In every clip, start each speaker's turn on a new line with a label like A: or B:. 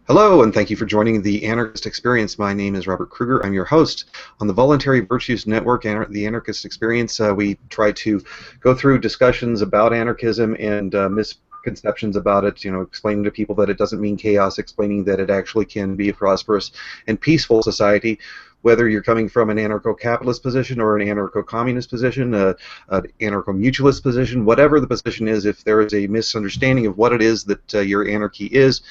A: Hello, and thank you for joining the Anarchist Experience. My name is Robert Kruger. I'm your host on the Voluntary Virtues Network, the Anarchist Experience. We try to go through discussions about anarchism and misconceptions about it, explaining to people that it doesn't mean chaos, explaining that it actually can be a prosperous and peaceful society, whether you're coming from an anarcho-capitalist position or an anarcho-communist position, an anarcho-mutualist position, whatever the position is. If there is a misunderstanding of what it is that your anarchy is,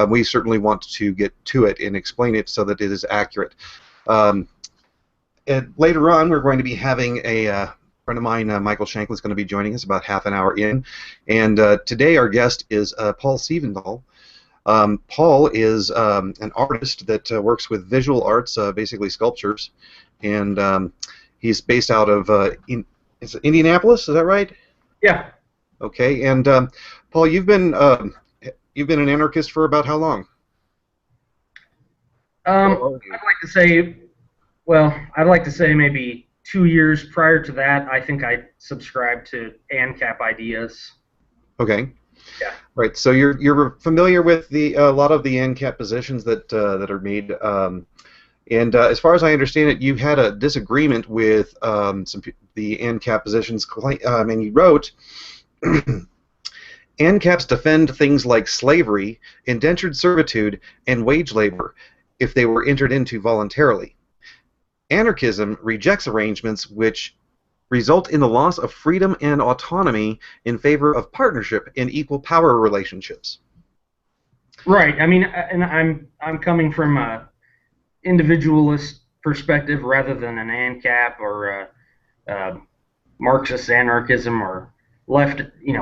A: we certainly want to get to it and explain it so that it is accurate. And later on, we're going to be having a friend of mine, Michael Shanklin, is going to be joining us about half an hour in. And today our guest is Paul Siebenthal. Paul is an artist that works with visual arts, basically sculptures, and he's based out of Indianapolis. Is that right?
B: Yeah.
A: Okay. And Paul, you've been an anarchist for about how long?
B: I'd like to say, I'd like to say maybe 2 years. Prior to that, I think I subscribed to ANCAP ideas.
A: Okay.
B: Yeah.
A: Right. So you're familiar with a lot of the ANCAP positions that are made. And as far as I understand it, you had a disagreement with the ANCAP positions. And you wrote, ANCAPs defend things like slavery, indentured servitude, and wage labor if they were entered into voluntarily. Anarchism rejects arrangements which result in the loss of freedom and autonomy in favor of partnership and equal power relationships.
B: Right. I mean, and I'm coming from a individualist perspective rather than an ANCAP or Marxist anarchism or left,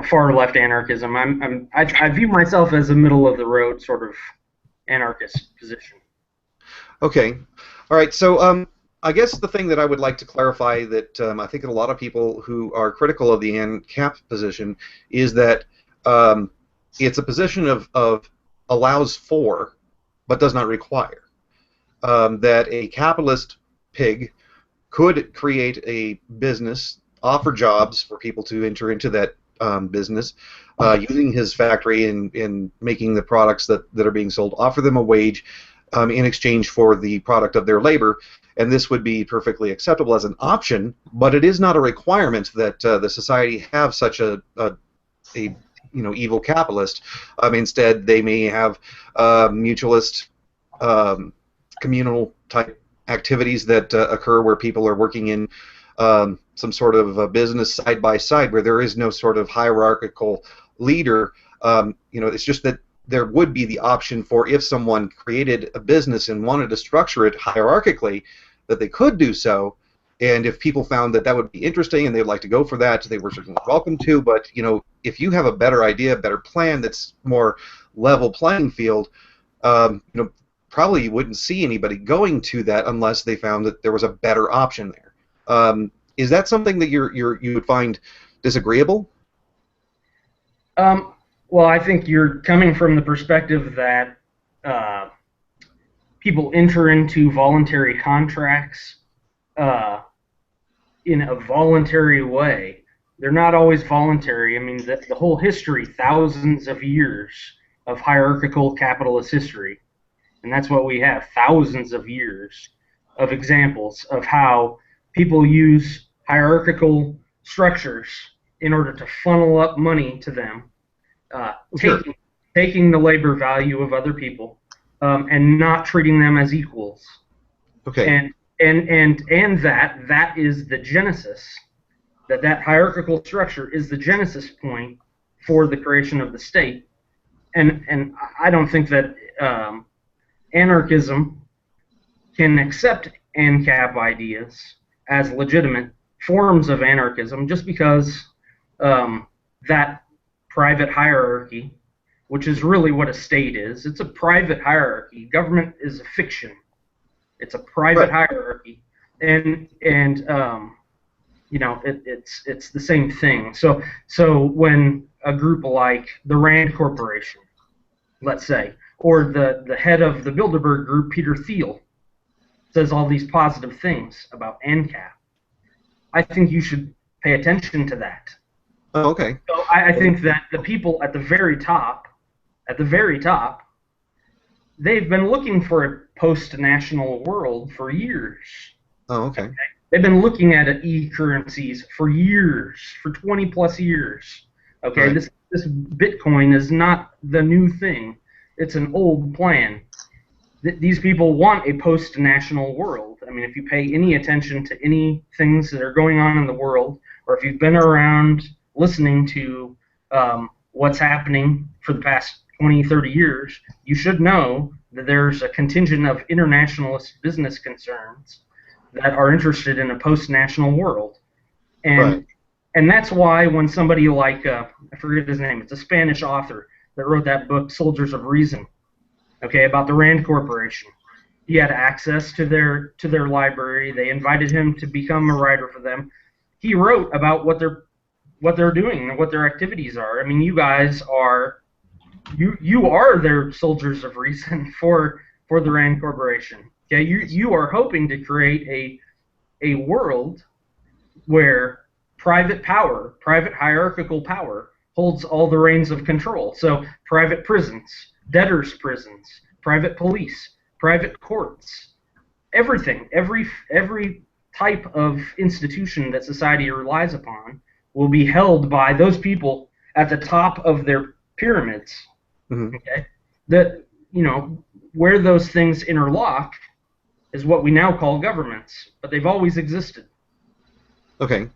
B: far left anarchism. I view myself as a middle of the road sort of anarchist position.
A: Okay. All right. So I guess the thing that I would like to clarify that I think that a lot of people who are critical of the ANCAP position is that it's a position of allows for, but does not require. That a capitalist pig could create a business, offer jobs for people to enter into that business, using his factory and making the products that are being sold, offer them a wage in exchange for the product of their labor, and this would be perfectly acceptable as an option, but it is not a requirement that the society have such a evil capitalist. Instead, they may have mutualist, communal type activities that occur where people are working in some sort of a business side by side where there is no sort of hierarchical leader. It's just that there would be the option for, if someone created a business and wanted to structure it hierarchically, that they could do so. And if people found that that would be interesting and they'd like to go for that, they were certainly welcome to. But if you have a better idea, a better plan that's more level playing field, probably you wouldn't see anybody going to that unless they found that there was a better option there. Is that something that you would find disagreeable?
B: Well, I think you're coming from the perspective that people enter into voluntary contracts in a voluntary way. They're not always voluntary. I mean, the whole history, thousands of years of hierarchical capitalist history, and that's what we have, thousands of years of examples of how people use hierarchical structures in order to funnel up money to them, taking the labor value of other people and not treating them as equals.
A: Okay.
B: And that is the genesis. That hierarchical structure is the genesis point for the creation of the state. And I don't think that anarchism can accept ANCAP ideas as legitimate forms of anarchism just because that private hierarchy, which is really what a state is, it's a private hierarchy. Government is a fiction. It's a private hierarchy, and it's the same thing. So when a group like the Rand Corporation, let's say, or the head of the Bilderberg Group, Peter Thiel, says all these positive things about ANCAP, I think you should pay attention to that.
A: Oh, okay.
B: So I think that the people at the very top they've been looking for a post-national world for years.
A: Oh, okay.
B: They've been looking at e-currencies for years, for 20 plus years. Okay,
A: Right.
B: this Bitcoin is not the new thing. It's an old plan. These people want a post-national world. I mean, if you pay any attention to any things that are going on in the world, or if you've been around listening to what's happening for the past 20, 30 years, you should know that there's a contingent of internationalist business concerns that are interested in a post-national world.
A: Right.
B: And that's why when somebody like, I forget his name, it's a Spanish author that wrote that book, Soldiers of Reason, okay, about the Rand Corporation. He had access to their library. They invited him to become a writer for them. He wrote about what they're doing and what their activities are. I mean, you guys are you are their soldiers of reason for the Rand Corporation. Okay, you are hoping to create a world where private power, private hierarchical power, holds all the reins of control. So private prisons, debtors' prisons, private police, private courts, everything, every type of institution that society relies upon will be held by those people at the top of their pyramids.
A: Mm-hmm.
B: Okay, that where those things interlock is what we now call governments, but they've always existed.
A: Okay.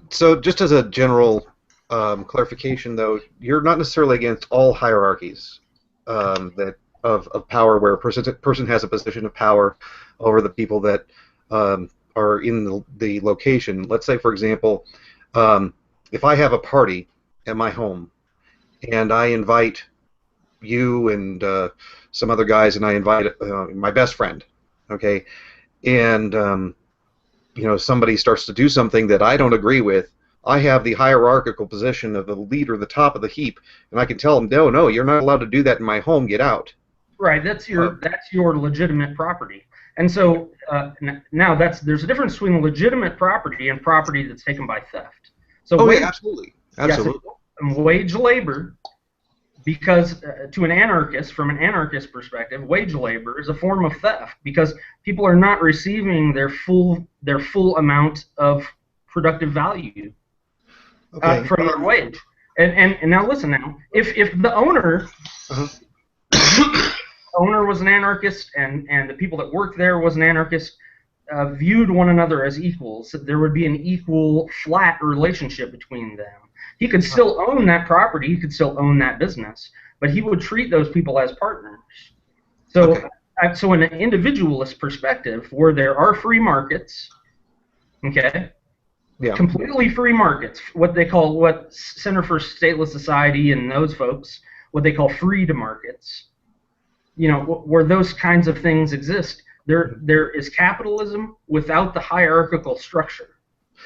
A: So just as a general clarification, though, you're not necessarily against all hierarchies that of power, where a person has a position of power over the people that are in the location. Let's say, for example, if I have a party at my home, and I invite you and some other guys, and I invite my best friend, okay, and somebody starts to do something that I don't agree with, I have the hierarchical position of the leader, the top of the heap, and I can tell them, no, you're not allowed to do that in my home. Get out.
B: Right. That's your legitimate property. And so now there's a difference between legitimate property and property that's taken by theft. So
A: yeah, absolutely.
B: Yes, wage labor, because to an anarchist, from an anarchist perspective, wage labor is a form of theft because people are not receiving their full amount of productive value from their wage. And now listen, if the owner owner was an anarchist and the people that worked there was an anarchist, viewed one another as equals, there would be an equal, flat relationship between them. He could still own that property, he could still own that business, but he would treat those people as partners. So, so in an individualist perspective, where there are free markets, okay, completely free markets, what Center for Stateless Society and those folks, what they call freedom markets, where those kinds of things exist, there is capitalism without the hierarchical structure.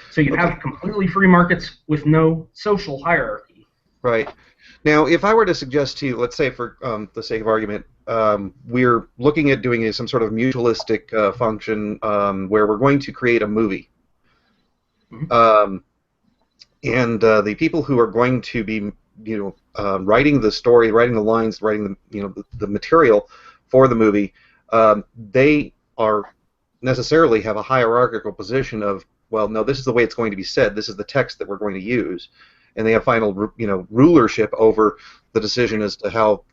B: So you have completely free markets with no social hierarchy.
A: Right. Now, if I were to suggest to you, let's say for the sake of argument, we're looking at doing some sort of mutualistic function where we're going to create a movie. Mm-hmm. And the people who are going to be, writing the story, writing the lines, writing the material for the movie, they are necessarily have a hierarchical position of, well, no, this is the way it's going to be said. This is the text that we're going to use, and they have final, rulership over the decision as to how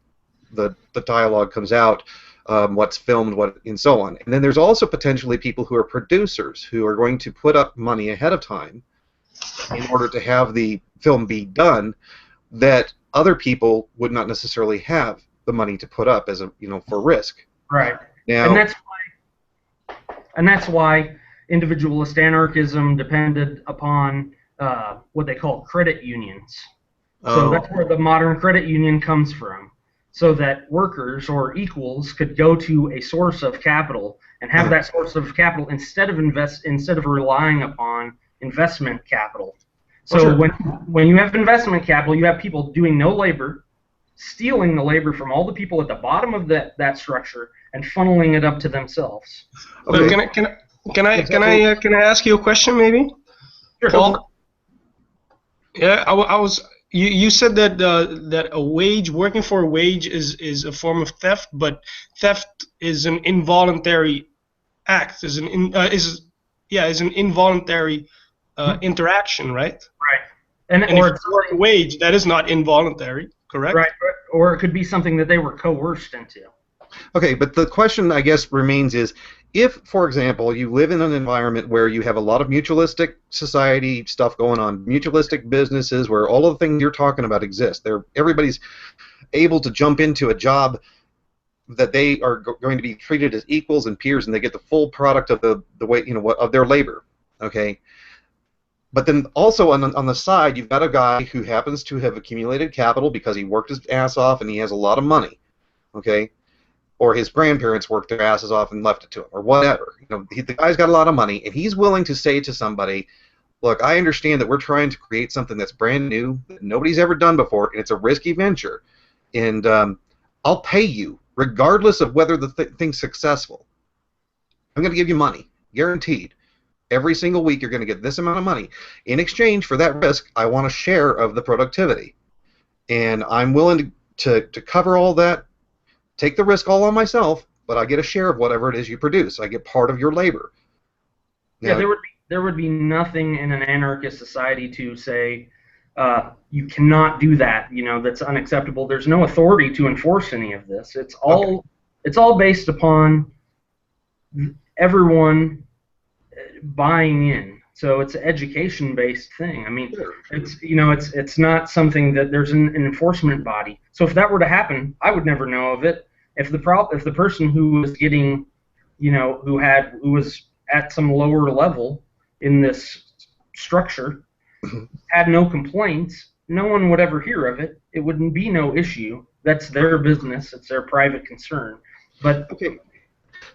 A: the dialogue comes out, what's filmed, and so on. And then there's also potentially people who are producers who are going to put up money ahead of time in order to have the film be done that other people would not necessarily have the money to put up as a for risk.
B: Right.
A: Now,
B: and that's why individualist anarchism depended upon what they call credit unions. So that's where the modern credit union comes from, so that workers or equals could go to a source of capital and have that source of capital instead of relying upon investment capital. So when you have investment capital, you have people doing no labor, stealing the labor from all the people at the bottom of that structure and funneling it up to themselves.
C: Okay. Can I ask you a question, maybe?
B: Sure.
C: Well, yeah, I was you said that that a wage, working for a wage, is a form of theft, but theft is an involuntary act, is an involuntary interaction, right?
B: Right. And
C: And if you work a wage, that is not involuntary, correct?
B: right, or it could be something that they were coerced into.
A: Okay, but the question, I guess, remains is, if, for example, you live in an environment where you have a lot of mutualistic society stuff going on, mutualistic businesses where all of the things you're talking about exist, everybody's able to jump into a job that they are going to be treated as equals and peers, and they get the full product of the way, of their labor. Okay. But then also on the side, you've got a guy who happens to have accumulated capital because he worked his ass off and he has a lot of money. Okay. Or his grandparents worked their asses off and left it to him, or whatever. The guy's got a lot of money, and he's willing to say to somebody, look, I understand that we're trying to create something that's brand new, that nobody's ever done before, and it's a risky venture, and I'll pay you, regardless of whether the thing's successful. I'm going to give you money, guaranteed. Every single week you're going to get this amount of money. In exchange for that risk, I want a share of the productivity. And I'm willing to cover all that, take the risk all on myself, but I get a share of whatever it is you produce. I get part of your labor.
B: Now, yeah, there would be nothing in an anarchist society to say you cannot do that. That's unacceptable. There's no authority to enforce any of this. It's all based upon everyone buying in. So it's an education-based thing. I mean, it's not something that there's an enforcement body. So if that were to happen, I would never know of it. If the person who was getting, who was at some lower level in this structure had no complaints, no one would ever hear of it. It wouldn't be no issue. That's their business. It's their private concern. But
A: okay.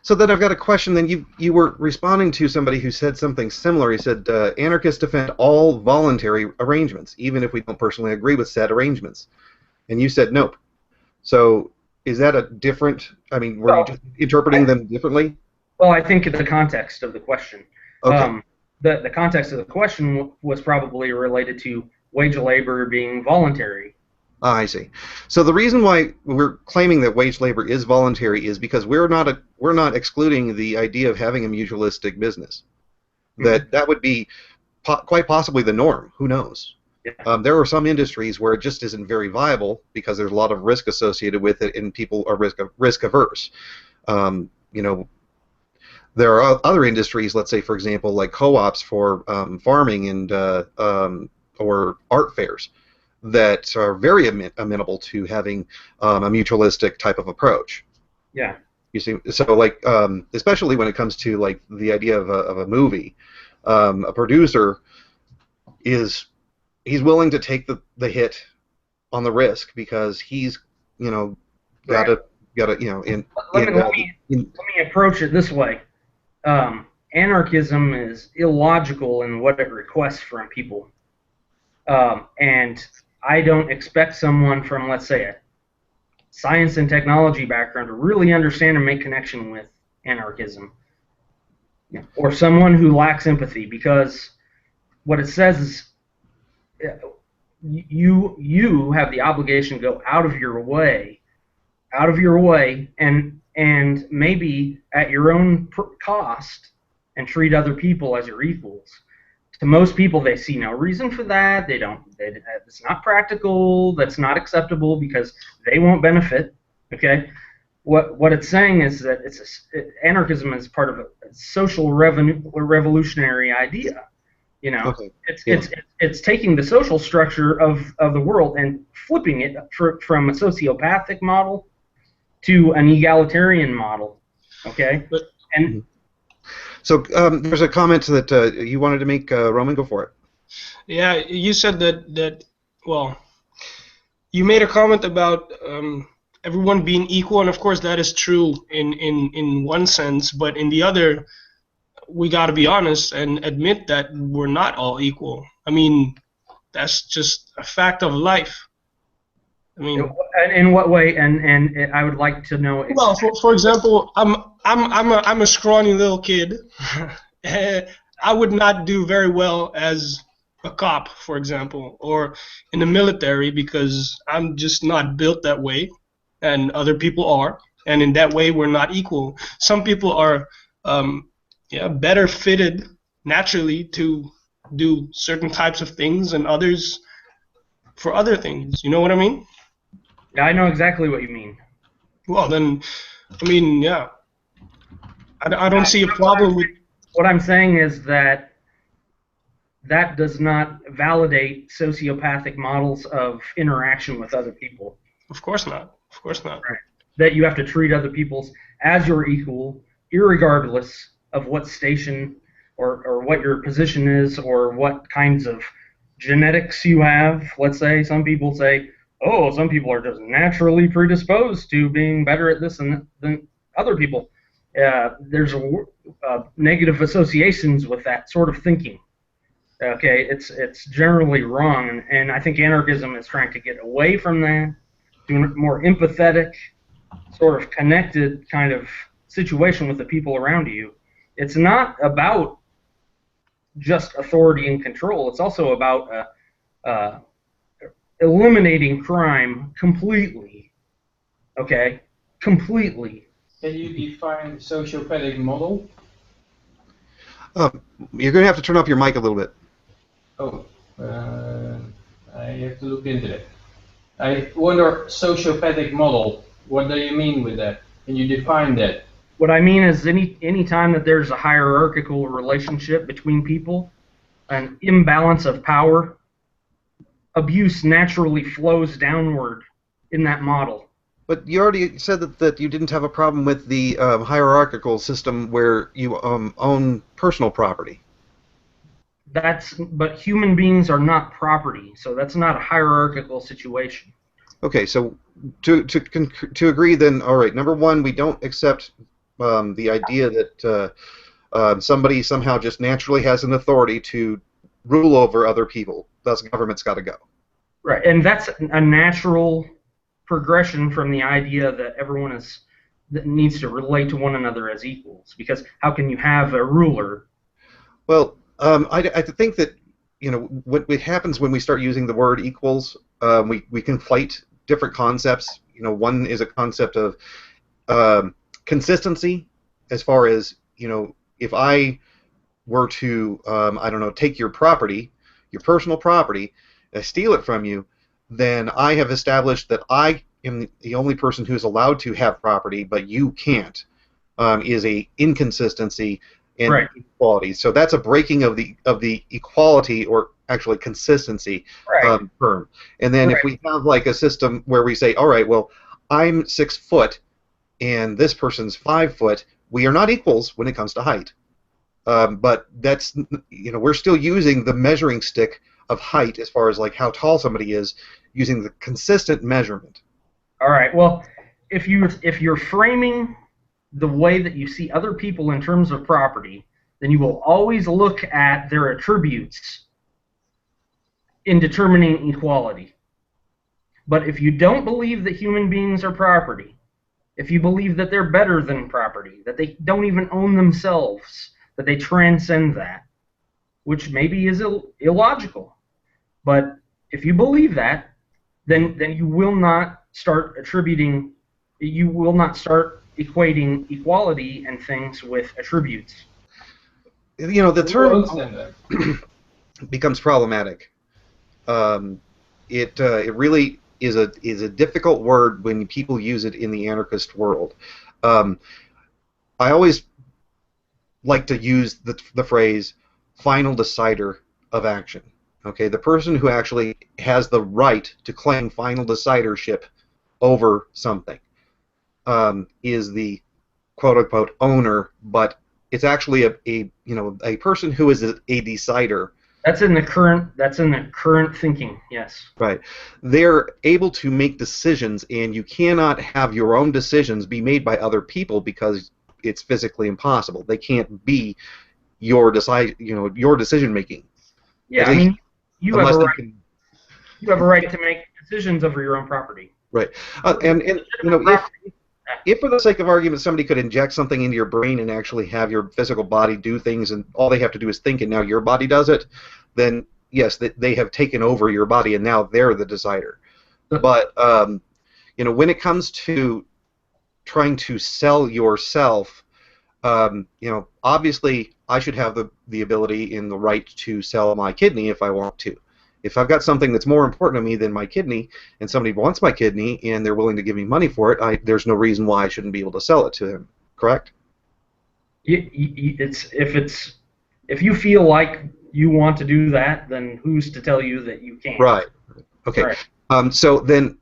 A: So then I've got a question. Then you were responding to somebody who said something similar. He said anarchists defend all voluntary arrangements, even if we don't personally agree with said arrangements. And you said nope. So is that a different? I mean, were you interpreting them differently?
B: Well, I think the context of the question.
A: Okay.
B: The context of the question was probably related to wage labor being voluntary.
A: Ah, I see. So the reason why we're claiming that wage labor is voluntary is because we're not excluding the idea of having a mutualistic business.
B: Mm-hmm.
A: That would be quite possibly the norm. Who knows?
B: Yeah.
A: There are some industries where it just isn't very viable because there's a lot of risk associated with it, and people are risk averse. There are other industries, let's say, for example, like co-ops for farming and or art fairs, that are very amenable to having a mutualistic type of approach.
B: Yeah.
A: You see, so like especially when it comes to like the idea of a movie, a producer he's willing to take the hit on the risk because he's got to let
B: me approach it this way. Anarchism is illogical in what it requests from people, and I don't expect someone from, let's say, a science and technology background to really understand and make connection with anarchism, or someone who lacks empathy, because what it says is you have the obligation to go out of your way, and maybe at your own cost, and treat other people as your equals. To most people, they see no reason for that. It's not practical. That's not acceptable because they won't benefit. Okay, what it's saying is that anarchism is part of a social revolutionary idea.
A: Okay.
B: It's taking the social structure of the world and flipping it from a sociopathic model to an egalitarian model. Okay,
A: So there's a comment that you wanted to make, Roman. Go for it.
C: Yeah, you said that. Well, you made a comment about everyone being equal, and of course that is true in one sense, but in the other, we got to be honest and admit that we're not all equal. I mean, that's just a fact of life. I mean,
B: in what way? And I would like to know.
C: Well, for example, I'm a scrawny little kid. I would not do very well as a cop, for example, or in the military because I'm just not built that way, and other people are, and in that way we're not equal. Some people are better fitted naturally to do certain types of things, and others for other things. You know what I mean?
B: Yeah, I know exactly what you mean.
C: Well, then, I mean, yeah. I don't see a problem with...
B: What I'm saying is that that does not validate sociopathic models of interaction with other people.
C: Of course not. Of course not.
B: Right. That you have to treat other people as your equal, irregardless of what station or what your position is or what kinds of genetics you have. Let's say some people say, oh, some people are just naturally predisposed to being better at this than other people. There's negative associations with that sort of thinking. Okay, it's generally wrong, and I think anarchism is trying to get away from that to a more empathetic, sort of connected kind of situation with the people around you. It's not about just authority and control. It's also about eliminating crime completely. Okay, completely.
D: Can you define sociopathic model?
A: You're going to have to turn up your mic a little bit.
D: Oh, I have to look into that. I wonder, sociopathic model, what do you mean with that? Can you define that?
B: What I mean is any time that there's a hierarchical relationship between people, an imbalance of power, abuse naturally flows downward in that model.
A: But you already said that you didn't have a problem with the hierarchical system where you own personal property.
B: But human beings are not property, so that's not a hierarchical situation.
A: Okay, so to agree then, all right, number one, we don't accept the idea that somebody somehow just naturally has an authority to rule over other people. Thus, government's got to go.
B: Right, and that's a natural progression from the idea that everyone that needs to relate to one another as equals. Because how can you have a ruler?
A: Well, I think that what happens when we start using the word equals, we conflate different concepts. One is a concept of consistency, as far as if I were to I don't know, take your property, your personal property, steal it from you, then I have established that I am the only person who is allowed to have property, but you can't. Is a inconsistency in equality. So that's a breaking of the equality, or actually consistency term. And then if we have like a system where we say, all right, well, I'm 6 foot and this person's 5 foot, we are not equals when it comes to height. But that's, we're still using the measuring stick of height as far as like how tall somebody is, using the consistent measurement.
B: All right. Well, if you're framing the way that you see other people in terms of property, then you will always look at their attributes in determining equality. But if you don't believe that human beings are property, if you believe that they're better than property, that they don't even own themselves, that they transcend that, which maybe is illogical, but if you believe that, then you will not start equating equality and things with attributes.
A: The term becomes problematic. It really is a difficult word when people use it in the anarchist world. I always like to use the phrase "final decider of action." Okay, the person who actually has the right to claim final decidership over something is the quote-unquote owner, but it's actually a person who is a decider. That's in the current
B: thinking, yes.
A: Right. They're able to make decisions, and you cannot have your own decisions be made by other people because it's physically impossible. They can't be your decision making.
B: Yeah, I mean, you have a right to make decisions over your own property.
A: Right. If for the sake of argument somebody could inject something into your brain and actually have your physical body do things, and all they have to do is think, and now your body does it, then yes, they have taken over your body and now they're the decider. But you know, when it comes to trying to sell yourself, you know, obviously I should have the ability and the right to sell my kidney if I want to. If I've got something that's more important to me than my kidney, and somebody wants my kidney and they're willing to give me money for it, there's no reason why I shouldn't be able to sell it to him. Correct?
B: If you feel like you want to do that, then who's to tell you that you can't?
A: Right. Okay. Right. So then,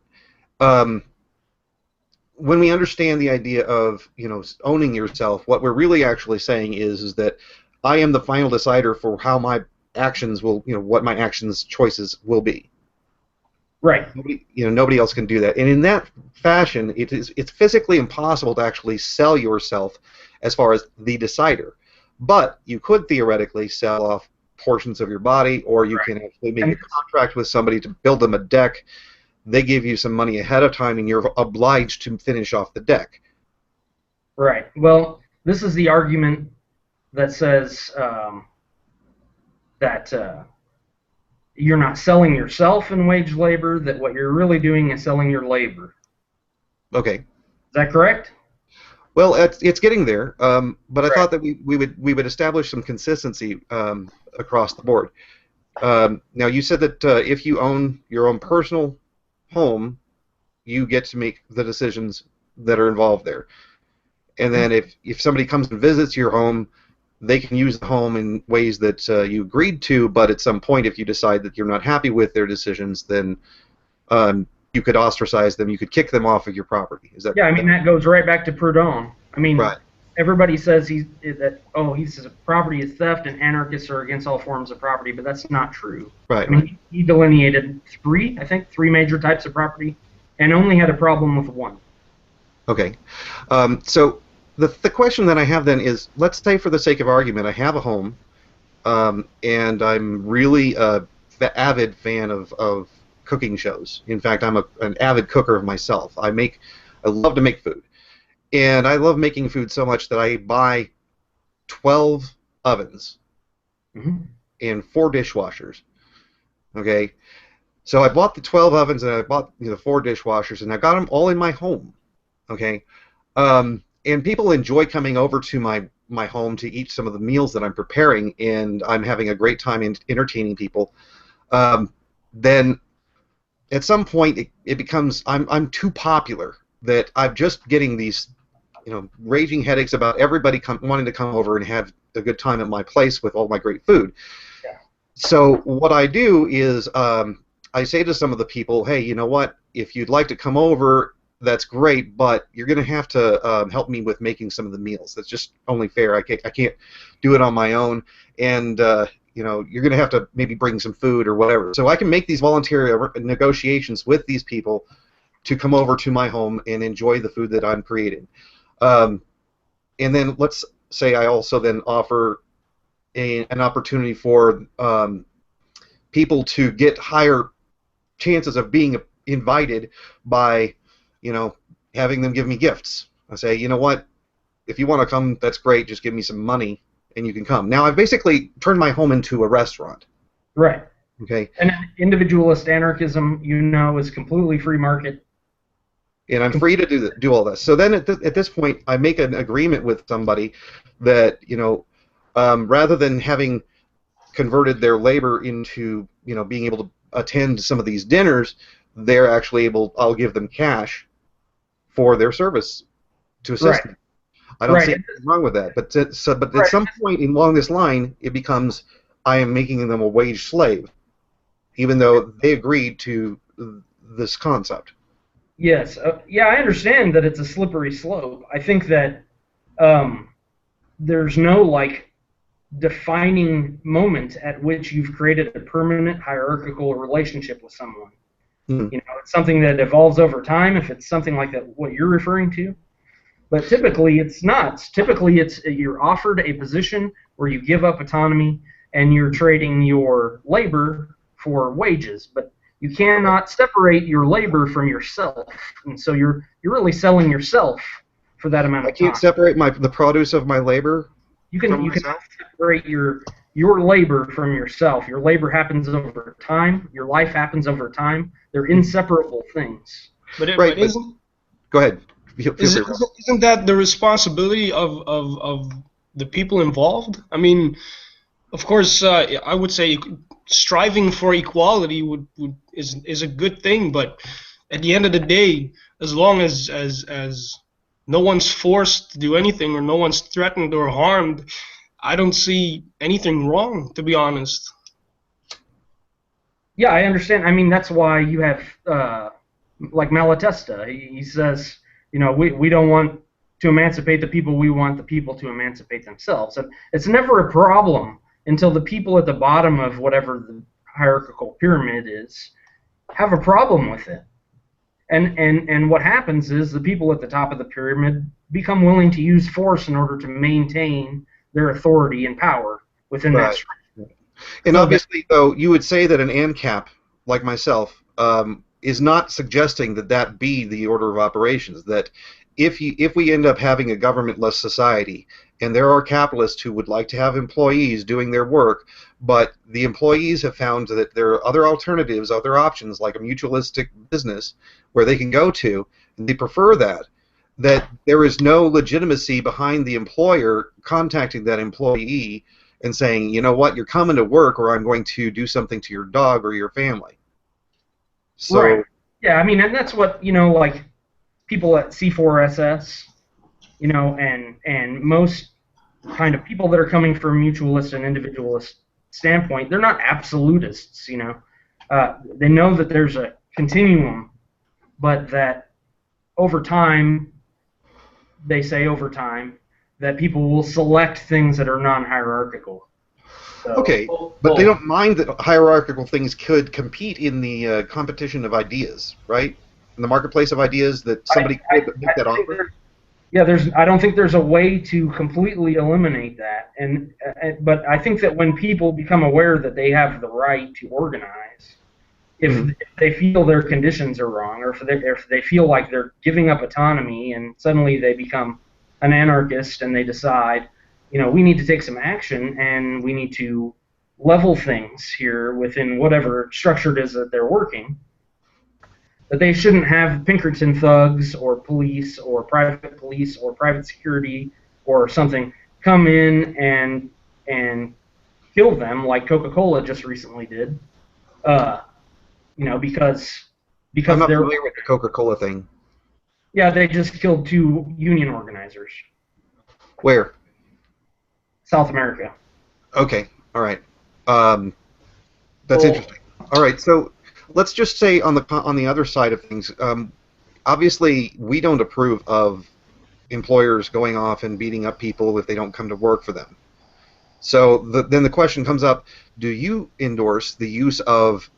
A: when we understand the idea of, you know, owning yourself, what we're really actually saying is that I am the final decider for how my actions will, you know, what my actions choices will be.
B: Right.
A: You know, nobody else can do that. And in that fashion, it's physically impossible to actually sell yourself as far as the decider. But you could theoretically sell off portions of your body, or you can actually make a contract with somebody to build them a deck. They give you some money ahead of time, and you're obliged to finish off the deck.
B: Right. Well, this is the argument that says that you're not selling yourself in wage labor, that what you're really doing is selling your labor.
A: Okay.
B: Is that correct?
A: Well, it's getting there, but I thought that we would establish some consistency across the board. Now, you said that if you own your own personal home, you get to make the decisions that are involved there. And then if somebody comes and visits your home, they can use the home in ways that you agreed to, but at some point, if you decide that you're not happy with their decisions, then you could ostracize them, you could kick them off of your property. Is that?
B: Yeah, I mean, that goes right back to Proudhon. I mean, everybody says he says property is theft and anarchists are against all forms of property, but that's not true.
A: Right.
B: I mean, he delineated three major types of property, and only had a problem with one. Okay.
A: So the question that I have then is, let's say for the sake of argument, I have a home, and I'm really an avid fan of cooking shows. In fact, I'm an avid cooker of myself. I love to make food. And I love making food so much that I buy 12 ovens and 4 dishwashers. Okay, so I bought the 12 ovens and I bought the 4 dishwashers, and I got them all in my home. Okay, and people enjoy coming over to my home to eat some of the meals that I'm preparing, and I'm having a great time entertaining people. Then at some point it becomes I'm too popular that I'm just getting these raging headaches about everybody wanting to come over and have a good time at my place with all my great food. Yeah. So what I do is I say to some of the people, hey, you know what? If you'd like to come over, that's great, but you're going to have to help me with making some of the meals. That's just only fair. I can't do it on my own, and you're going to have to maybe bring some food or whatever. So I can make these voluntary negotiations with these people to come over to my home and enjoy the food that I'm creating. And then let's say I also then offer an opportunity for people to get higher chances of being invited by, having them give me gifts. I say, you know what, if you want to come, that's great, just give me some money and you can come. Now I've basically turned my home into a restaurant.
B: Right.
A: Okay.
B: And individualist anarchism, is completely free market.
A: And I'm free to do all this. So then at this point, I make an agreement with somebody that, rather than having converted their labor into, being able to attend some of these dinners, they're actually I'll give them cash for their service to assist me. I don't see anything wrong with that. But at some point along this line, it becomes I am making them a wage slave, even though they agreed to this concept.
B: Yes. Yeah, I understand that it's a slippery slope. I think that there's no, defining moment at which you've created a permanent hierarchical relationship with someone. Mm-hmm. It's something that evolves over time, if it's something like that, what you're referring to. But typically, it's not. Typically, you're offered a position where you give up autonomy and you're trading your labor for wages. But you cannot separate your labor from yourself, and so you're really selling yourself for that amount of time.
A: I can't separate the produce of my labor.
B: You cannot separate your labor from yourself. Your labor happens over time. Your life happens over time. They're inseparable things.
A: Right. But go ahead.
C: Isn't that the responsibility of the people involved? I mean, of course, I would say striving for equality is a good thing, but at the end of the day, as long as no one's forced to do anything or no one's threatened or harmed, I don't see anything wrong, to be honest.
B: Yeah, I understand. I mean, that's why you have like Malatesta. He says, you know, we don't want to emancipate the people. We want the people to emancipate themselves. And it's never a problem until the people at the bottom of whatever the hierarchical pyramid is have a problem with it. And what happens is the people at the top of the pyramid become willing to use force in order to maintain their authority and power within that structure.
A: And obviously, though, you would say that an ANCAP, like myself, is not suggesting that that be the order of operations, that if we end up having a governmentless society and there are capitalists who would like to have employees doing their work, but the employees have found that there are other alternatives, other options like a mutualistic business where they can go to, and they prefer that there is no legitimacy behind the employer contacting that employee and saying, you know what, you're coming to work or I'm going to do something to your dog or your family. So,
B: right. Yeah, I mean, and that's what, you know, like people at C4SS, you know, and most kind of people that are coming from a mutualist and individualist standpoint, they're not absolutists, you know. They know that there's a continuum, but that over time, they say over time, that people will select things that are non-hierarchical. So,
A: okay, but they don't mind that hierarchical things could compete in the competition of ideas, right? In the marketplace of ideas, that somebody could make that offer.
B: Yeah, I don't think there's a way to completely eliminate that, but I think that when people become aware that they have the right to organize, if they feel their conditions are wrong, or if they feel like they're giving up autonomy, and suddenly they become an anarchist and they decide, you know, we need to take some action and we need to level things here within whatever structure it is that they're working, that they shouldn't have Pinkerton thugs or police or private security or something come in and kill them like Coca-Cola just recently did. You know, because
A: I'm not familiar with the Coca-Cola thing.
B: Yeah, they just killed 2 union organizers.
A: Where?
B: South America.
A: Okay, all right. That's interesting. All right, so let's just say on the other side of things, obviously we don't approve of employers going off and beating up people if they don't come to work for them. So then the question comes up: do you endorse the use of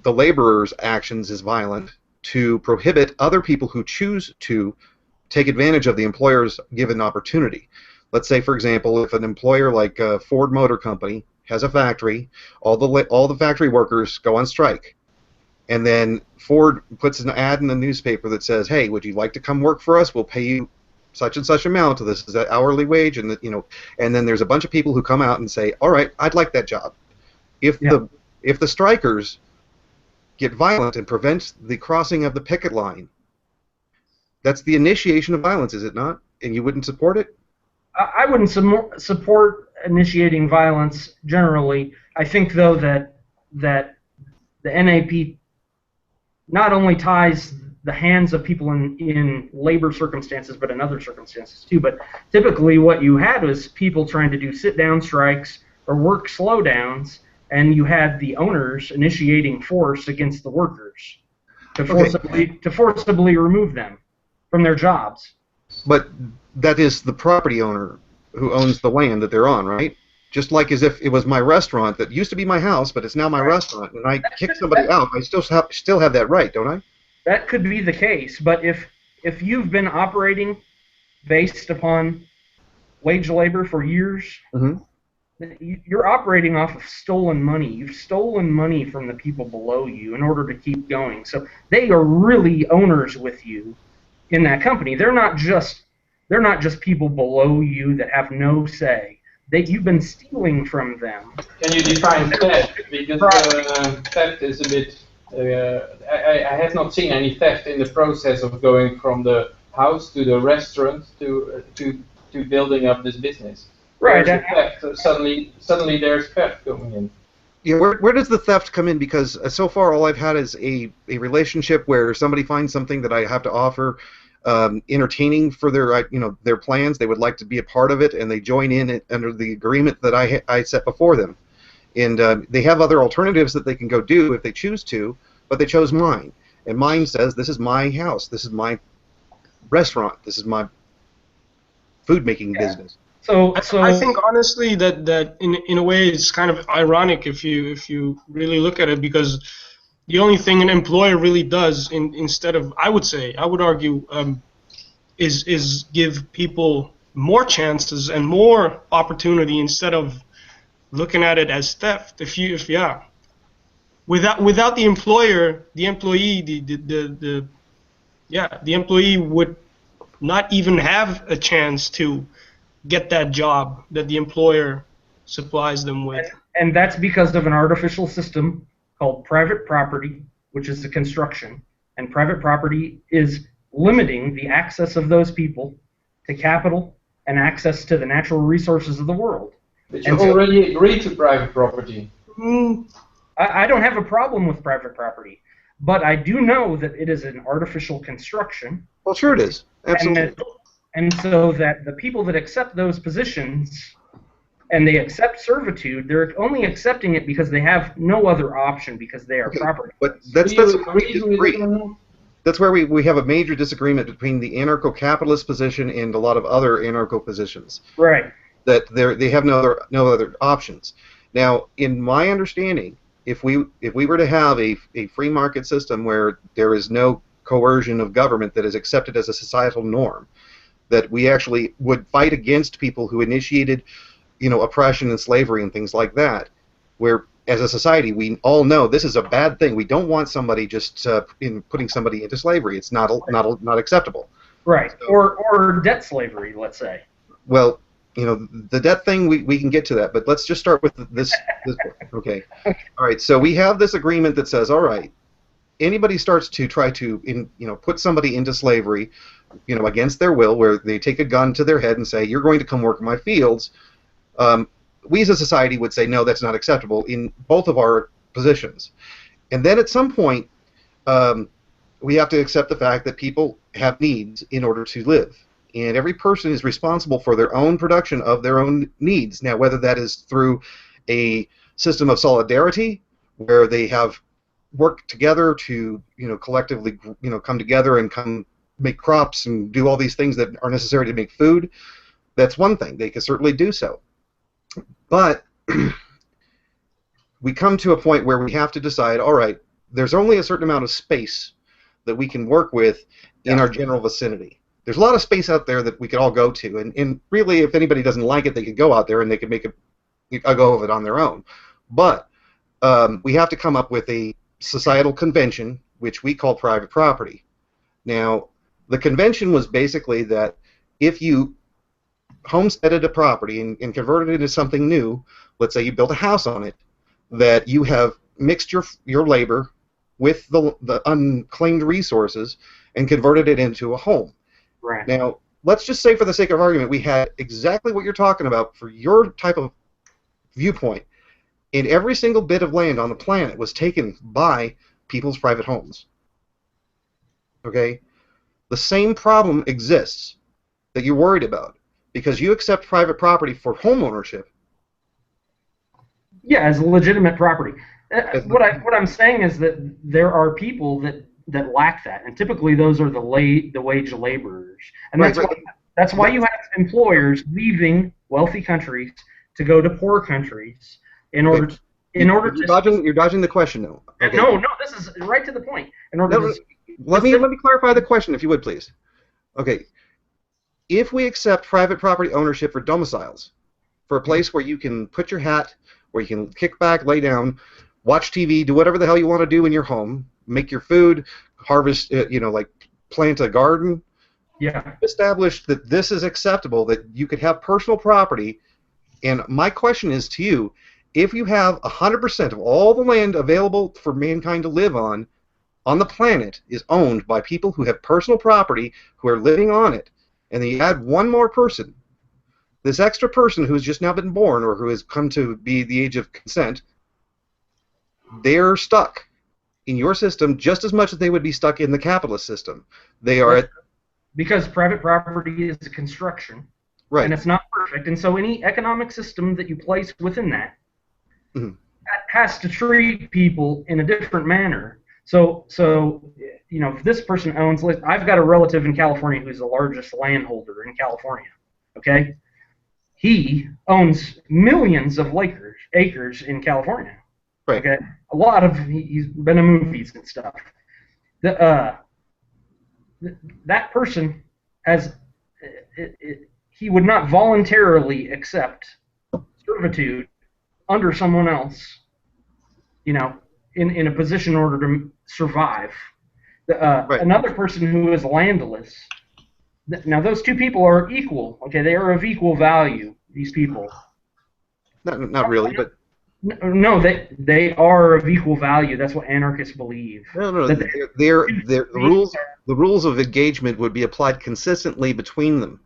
A: the laborer's actions as violent to prohibit other people who choose to take advantage of the employer's given opportunity? Let's say, for example, if an employer like Ford Motor Company has a factory, all the factory workers go on strike, and then Ford puts an ad in the newspaper that says, "Hey, would you like to come work for us? We'll pay you such and such amount. This is an hourly wage," and and then there's a bunch of people who come out and say, "All right, I'd like that job." If the strikers get violent and prevent the crossing of the picket line, that's the initiation of violence, is it not? And you wouldn't support it?
B: I wouldn't support initiating violence generally. I think, though, that the NAP not only ties the hands of people in labor circumstances, but in other circumstances too. But typically what you had was people trying to do sit-down strikes or work slowdowns, and you had the owners initiating force against the workers to forcibly remove them from their jobs.
A: But that is the property owner who owns the land that they're on, right? Just like as if it was my restaurant that used to be my house, but it's now my restaurant, and I kick somebody out, I still have that right, don't I?
B: That could be the case, but if you've been operating based upon wage labor for years, you're operating off of stolen money. You've stolen money from the people below you in order to keep going. So they are really owners with you in that company. They're not just people below you that have no say. you've been stealing from them.
D: Can you define theft? Because theft is a bit. I have not seen any theft in the process of going from the house to the restaurant to building up this business.
B: Right.
D: Theft. Suddenly there's theft coming in.
A: Yeah, where does the theft come in? Because so far all I've had is a relationship where somebody finds something that I have to offer, entertaining for their plans. They would like to be a part of it, and they join in it under the agreement that I set before them. And they have other alternatives that they can go do if they choose to, but they chose mine. And mine says, this is my house, this is my restaurant, this is my food-making business.
B: So
C: I think honestly that in a way it's kind of ironic if you really look at it, because the only thing an employer really does instead of, I would argue, is give people more chances and more opportunity instead of looking at it as theft. Without the employer, the employee, the employee would not even have a chance to get that job that the employer supplies them with.
B: And that's because of an artificial system called private property, which is the construction. And private property is limiting the access of those people to capital and access to the natural resources of the world.
D: But you already agreed to private property.
B: I don't have a problem with private property, but I do know that it is an artificial construction.
A: Well, sure it is. Absolutely.
B: And so that the people that accept those positions and they accept servitude, they're only accepting it because they have no other option, because they are property.
A: But that's where we have a major disagreement between the anarcho-capitalist position and a lot of other anarcho positions.
B: Right.
A: That they have no other options. Now, in my understanding, if we were to have a free market system where there is no coercion of government that is accepted as a societal norm, that we actually would fight against people who initiated, oppression and slavery and things like that, where as a society we all know this is a bad thing. We don't want somebody just putting somebody into slavery. It's not acceptable.
B: Right. So, or debt slavery, let's say.
A: Well, the debt thing, we can get to that, but let's just start with this okay. All right, so we have this agreement that says, all right, anybody starts to try to put somebody into slavery, against their will, where they take a gun to their head and say, you're going to come work in my fields, we as a society would say, no, that's not acceptable in both of our positions. And then at some point, we have to accept the fact that people have needs in order to live. And every person is responsible for their own production of their own needs. Now, whether that is through a system of solidarity, where they have worked together to, collectively, come together and come make crops and do all these things that are necessary to make food, that's one thing. They can certainly do so. But we come to a point where we have to decide, all right, there's only a certain amount of space that we can work with in our general vicinity. There's a lot of space out there that we could all go to, and really, if anybody doesn't like it, they could go out there and they could make a go of it on their own. But we have to come up with a societal convention, which we call private property. Now, the convention was basically that if you homesteaded a property and converted it into something new, let's say you built a house on it, that you have mixed your labor with the unclaimed resources and converted it into a home.
B: Right.
A: Now, let's just say for the sake of argument, we had exactly what you're talking about for your type of viewpoint, and every single bit of land on the planet was taken by people's private homes. Okay? The same problem exists that you're worried about, because you accept private property for home ownership.
B: Yeah, as legitimate property. What I'm saying is that there are people that lack that, and typically those are the wage laborers, and that's why you have employers leaving wealthy countries to go to poor countries you're dodging
A: the question, though. Okay.
B: No, this is right to the point.
A: Let me clarify the question, if you would, please. Okay, if we accept private property ownership for domiciles, for a place where you can put your hat, where you can kick back, lay down, watch TV, do whatever the hell you want to do in your home, make your food, harvest, like plant a garden.
B: Yeah.
A: Establish that this is acceptable, that you could have personal property And my question is to you, if you have 100% of all the land available for mankind to live on the planet is owned by people who have personal property, who are living on it, and then you add one more person, this extra person who has just now been born or who has come to be the age of consent, they're stuck in your system just as much as they would be stuck in the capitalist system. They are
B: because private property is a construction,
A: right,
B: and it's not perfect, and so any economic system that you place within that,
A: Mhm.
B: that has to treat people in a different manner. So you know, if this person owns, I've got a relative in California who's the largest landholder in California. Okay, he owns millions of acres in California.
A: right.
B: Okay, a lot of he's been in movies and stuff. That person has he would not voluntarily accept servitude under someone else, you know, in a position in order to survive.
A: Right.
B: Another person who is landless. Now those two people are equal. Okay, they are of equal value. These people.
A: Not really, but
B: No, they are of equal value. That's what anarchists believe.
A: no.
B: That
A: The rules of engagement would be applied consistently between them.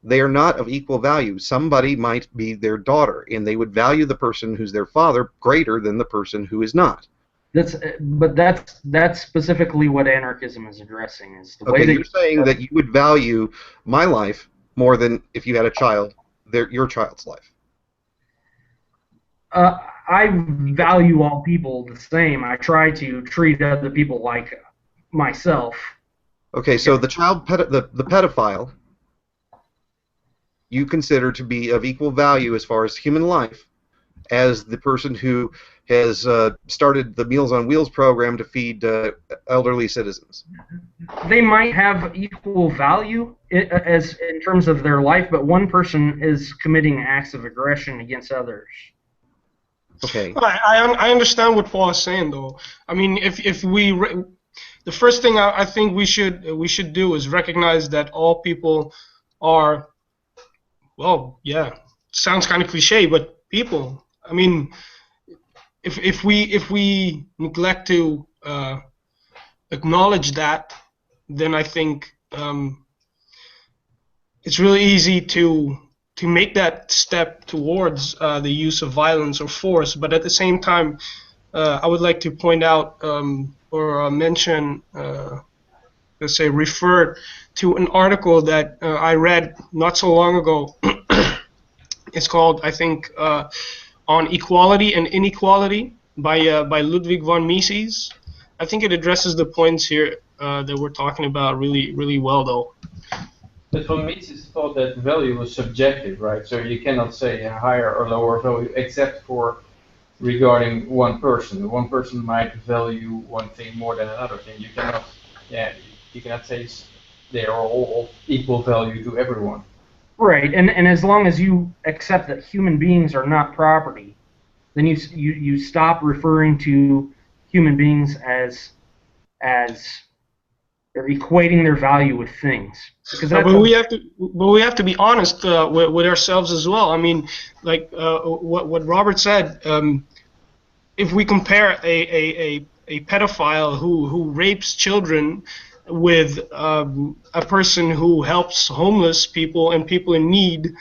A: They are not of equal value. Somebody might be their daughter, and they would value the person who's their father greater than the person who is not.
B: That's specifically what anarchism is addressing. Is the way
A: Okay,
B: that
A: you're saying that you would value my life more than if you had a child, your child's life.
B: I value all people the same. I try to treat other people like myself.
A: Okay, so the the pedophile, you consider to be of equal value as far as human life as the person who has started the Meals on Wheels program to feed elderly citizens.
B: They might have equal value as in terms of their life, but one person is committing acts of aggression against others.
A: Okay.
C: I understand what Paul is saying, though. I mean, if we the first thing I think we should do is recognize that all people are, well, yeah, sounds kind of cliche, but people. I mean, if we neglect to acknowledge that, then I think it's really easy to make that step towards the use of violence or force. But at the same time, I would like to point out or mention, let's say, refer to an article that I read not so long ago. It's called, I think, On Equality and Inequality by Ludwig von Mises. I think it addresses the points here that we're talking about really, really well, though.
D: But von Mises thought that value was subjective, right? So you cannot say a higher or lower value except for regarding one person. One person might value one thing more than another thing. You cannot say they are all of equal value to everyone.
B: Right, and as long as you accept that human beings are not property, then you stop referring to human beings as they're equating their value with things. Because
C: but we have to be honest with ourselves as well. I mean, like what Robert said. If we compare a pedophile who rapes children with a person who helps homeless people and people in need,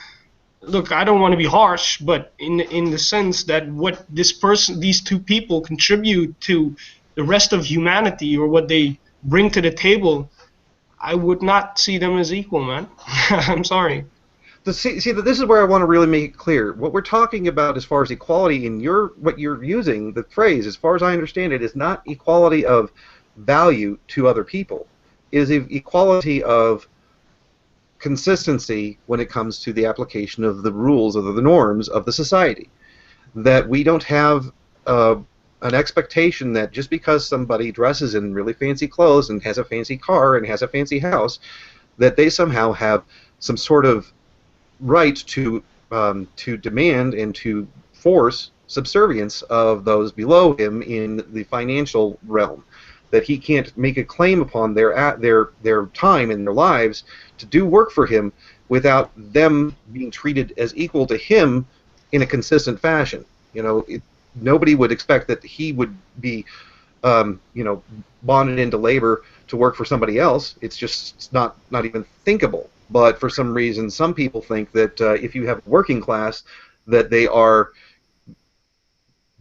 C: look, I don't want to be harsh, but in the sense that what these two people contribute to the rest of humanity or what they bring to the table, I would not see them as equal, man. I'm sorry.
A: See, this is where I want to really make it clear. What we're talking about as far as equality in what you're using, the phrase, as far as I understand it, is not equality of value to other people. It is equality of consistency when it comes to the application of the rules, of the norms of the society. That we don't have an expectation that just because somebody dresses in really fancy clothes and has a fancy car and has a fancy house, that they somehow have some sort of right to demand and to force subservience of those below him in the financial realm. That he can't make a claim upon their time and their lives to do work for him without them being treated as equal to him in a consistent fashion. Nobody would expect that he would be bonded into labor to work for somebody else. It's not even thinkable. But for some reason, some people think that if you have a working class, that they are,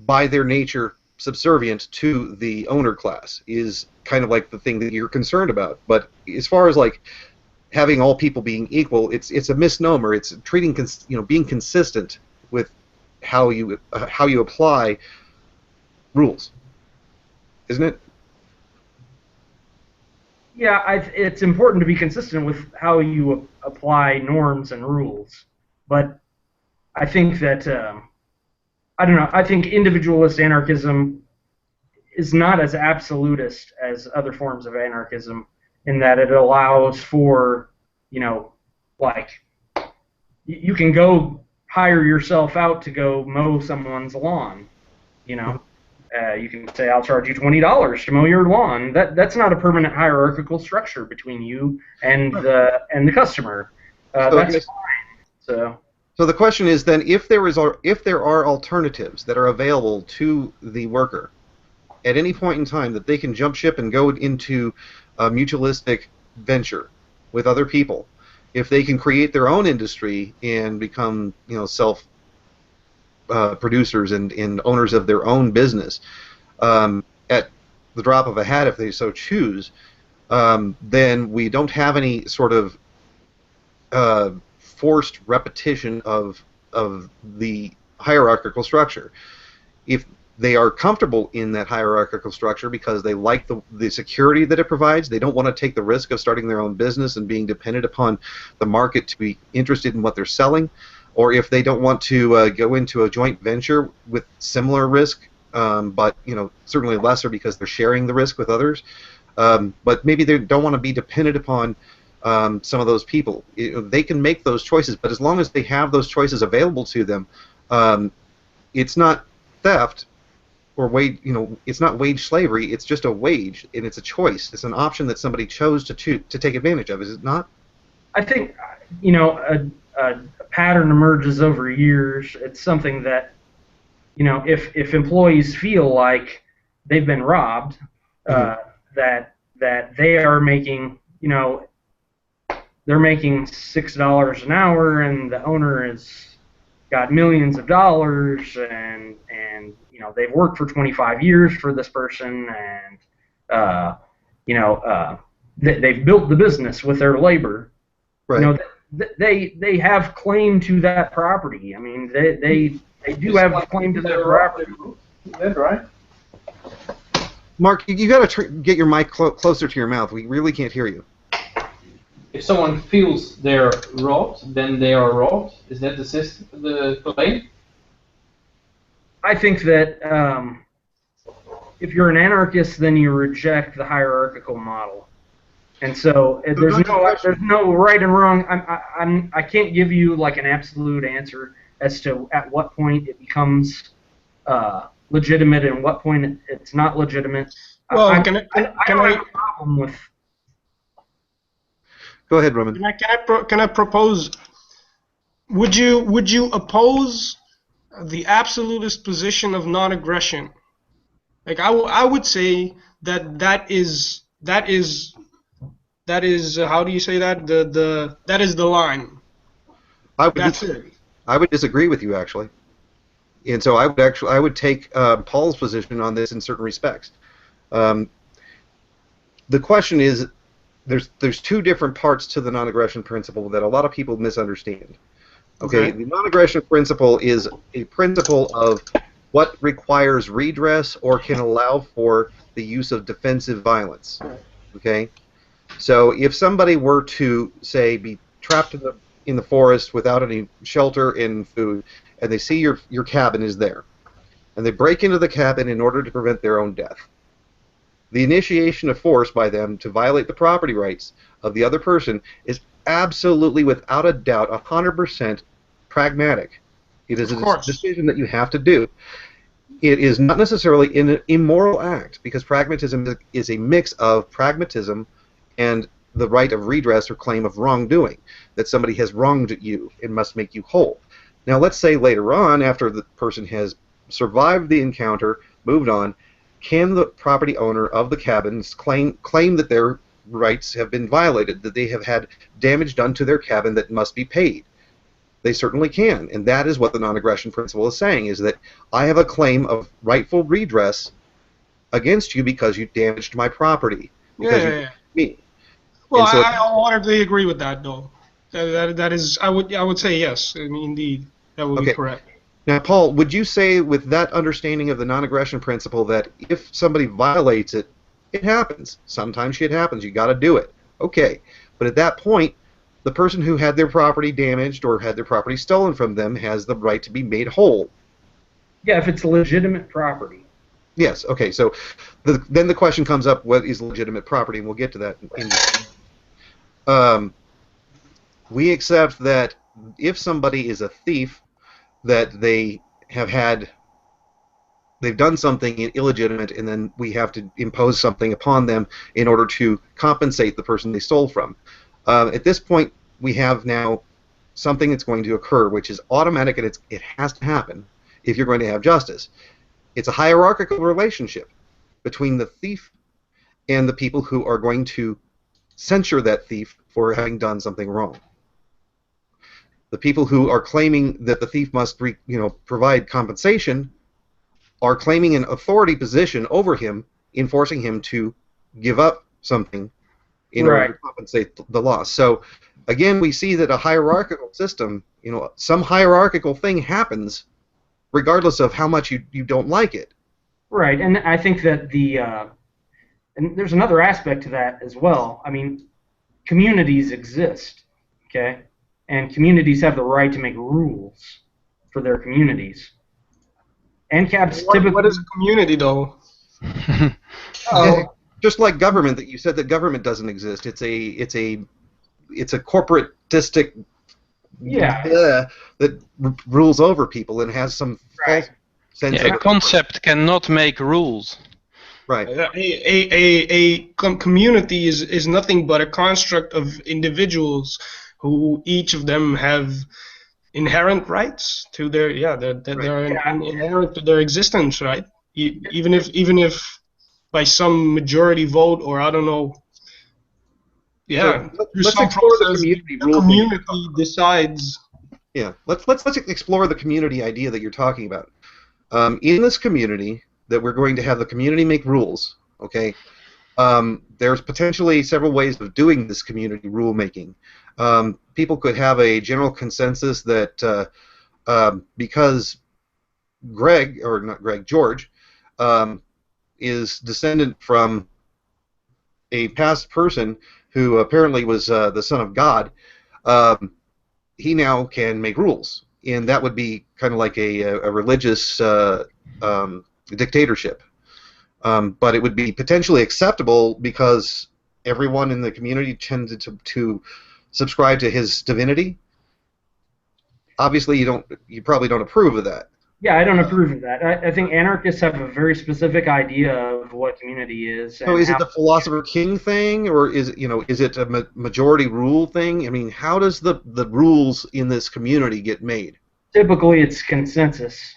A: by their nature, subservient to the owner class, is kind of like the thing that you're concerned about. But as far as like having all people being equal, it's a misnomer. It's treating being consistent with how you apply rules, isn't it?
B: Yeah, it's important to be consistent with how you apply norms and rules, but I think that I don't know. I think individualist anarchism is not as absolutist as other forms of anarchism, in that it allows for, like, you can go hire yourself out to go mow someone's lawn. You can say, I'll charge you $20 to mow your lawn. That's not a permanent hierarchical structure between you and the customer. That's fine.
A: So the question is then, if there are alternatives that are available to the worker at any point in time, that they can jump ship and go into a mutualistic venture with other people, if they can create their own industry and become self producers and owners of their own business at the drop of a hat, if they so choose, then we don't have any sort of forced repetition of the hierarchical structure. If they are comfortable in that hierarchical structure because they like the security that it provides, they don't want to take the risk of starting their own business and being dependent upon the market to be interested in what they're selling, or if they don't want to go into a joint venture with similar risk, but certainly lesser because they're sharing the risk with others, but maybe they don't want to be dependent upon some of those people. They can make those choices, but as long as they have those choices available to them, it's not theft or wage. It's not wage slavery. It's just a wage, and it's a choice. It's an option that somebody chose to take advantage of. Is it not?
B: I think a pattern emerges over years. It's something that if employees feel like they've been robbed, that they are making they're making $6 an hour, and the owner has got millions of dollars, and they've worked for 25 years for this person, and they've built the business with their labor.
A: Right.
B: They have claim to that property. I mean, they do have a claim to that property.
D: That's right.
A: Mark, you got to get your mic closer to your mouth. We really can't hear you.
D: If someone feels they're robbed, then they are robbed. Is that the claim?
B: I think that if you're an anarchist, then you reject the hierarchical model, and so there's no right and wrong. I can't give you like an absolute answer as to at what point it becomes legitimate and what point it's not legitimate.
C: Well,
B: I don't have a problem with.
A: Go ahead, Roman.
C: Can I propose? Would you oppose the absolutist position of non-aggression? Like I would say that is how do you say that? That is the line.
A: I would disagree with you, actually, and so I would take Paul's position on this in certain respects. The question is, there's two different parts to the non-aggression principle that a lot of people misunderstand. Okay, the non-aggression principle is a principle of what requires redress or can allow for the use of defensive violence. Okay, so if somebody were to, say, be trapped in the forest without any shelter and food, and they see your cabin is there, and they break into the cabin in order to prevent their own death, the initiation of force by them to violate the property rights of the other person is absolutely, without a doubt, 100% pragmatic. It is a decision that you have to do. It is not necessarily an immoral act, because pragmatism is a mix of pragmatism and the right of redress or claim of wrongdoing, that somebody has wronged you and must make you whole. Now, let's say later on, after the person has survived the encounter, moved on, can the property owner of the cabins claim that their rights have been violated, that they have had damage done to their cabin that must be paid? They certainly can, and that is what the non-aggression principle is saying, is that I have a claim of rightful redress against you because you damaged my property, because you damaged me.
C: Well,
A: so
C: I wholeheartedly agree with that, though. That is, I would say yes. I mean, indeed, that would be correct.
A: Now, Paul, would you say with that understanding of the non-aggression principle that if somebody violates it, it happens. Sometimes shit happens. You got to do it. Okay, but at that point, the person who had their property damaged or had their property stolen from them has the right to be made whole.
B: Yeah, if it's legitimate property.
A: Yes. Okay. So then the question comes up: what is legitimate property? And we'll get to that. We accept that if somebody is a thief, that they've done something illegitimate, and then we have to impose something upon them in order to compensate the person they stole from. At this point, we have now something that's going to occur, which is automatic, and it has to happen if you're going to have justice. It's a hierarchical relationship between the thief and the people who are going to censure that thief for having done something wrong. The people who are claiming that the thief must, provide compensation are claiming an authority position over him, enforcing him to give up something in order to compensate the loss. So, again, we see that a hierarchical system, some hierarchical thing happens regardless of how much you don't like it.
B: Right, and I think that and there's another aspect to that as well. I mean, communities exist, okay? And communities have the right to make rules for their communities. ANCAPs typically...
C: What is a community, though?
A: Just like government, that you said that government doesn't exist. It's a corporatistic that rules over people and has some false sense of
E: a concept cannot make rules.
A: Right.
C: A community is nothing but a construct of individuals who each of them have inherent rights to their they're inherent to their existence, right? Even if by some majority vote, or I don't know. Yeah,
A: so let's explore the community rule.
C: The community decides.
A: Yeah, let's explore the community idea that you're talking about. In this community, that we're going to have the community make rules. Okay, there's potentially several ways of doing this community rule making. People could have a general consensus that because George, is descendant from a past person who apparently was the son of God, he now can make rules, and that would be kind of like a religious dictatorship. But it would be potentially acceptable because everyone in the community tended to subscribe to his divinity. Obviously, you probably don't approve of that.
B: Yeah, I don't approve of that. I think anarchists have a very specific idea of what community is.
A: So is it the philosopher king thing, or is it a majority rule thing? I mean, how does the rules in this community get made?
B: Typically, it's consensus.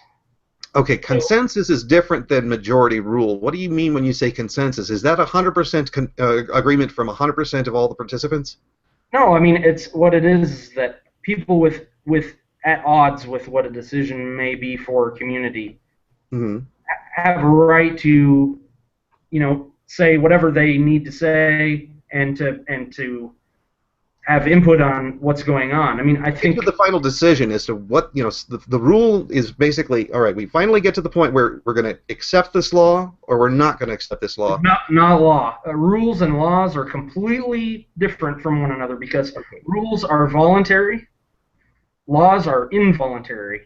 A: Okay, consensus is different than majority rule. What do you mean when you say consensus? Is that 100% agreement from 100% of all the participants?
B: No, I mean, it's what it is that people with at odds with what a decision may be for a community have a right to, say whatever they need to say and to have input on what's going on. I mean, I think
A: the final decision as to what, the rule is basically, all right, we finally get to the point where we're going to accept this law or we're not going to accept this law.
B: Not law. Rules and laws are completely different from one another because rules are voluntary, laws are involuntary.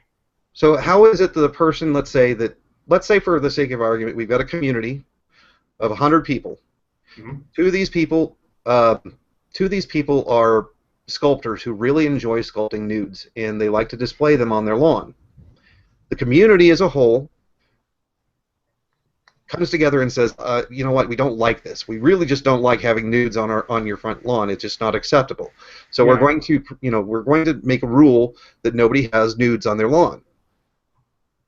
A: So how is it that the person, let's say for the sake of argument, we've got a community of 100 people. Two of these people are sculptors who really enjoy sculpting nudes, and they like to display them on their lawn. The community as a whole comes together and says, you know what, we don't like this. We really just don't like having nudes on your front lawn. It's just not acceptable. So we're going to make a rule that nobody has nudes on their lawn.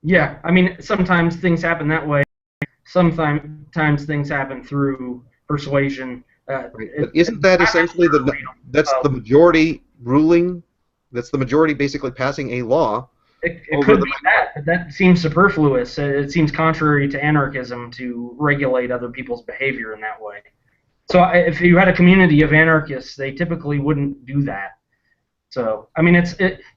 B: Yeah, I mean, sometimes things happen that way. Sometimes things happen through persuasion.
A: Right. But isn't that essentially that's the majority ruling? That's the majority basically passing a law.
B: It could be that, but that seems superfluous. It seems contrary to anarchism to regulate other people's behavior in that way. So if you had a community of anarchists, they typically wouldn't do that. So, I mean,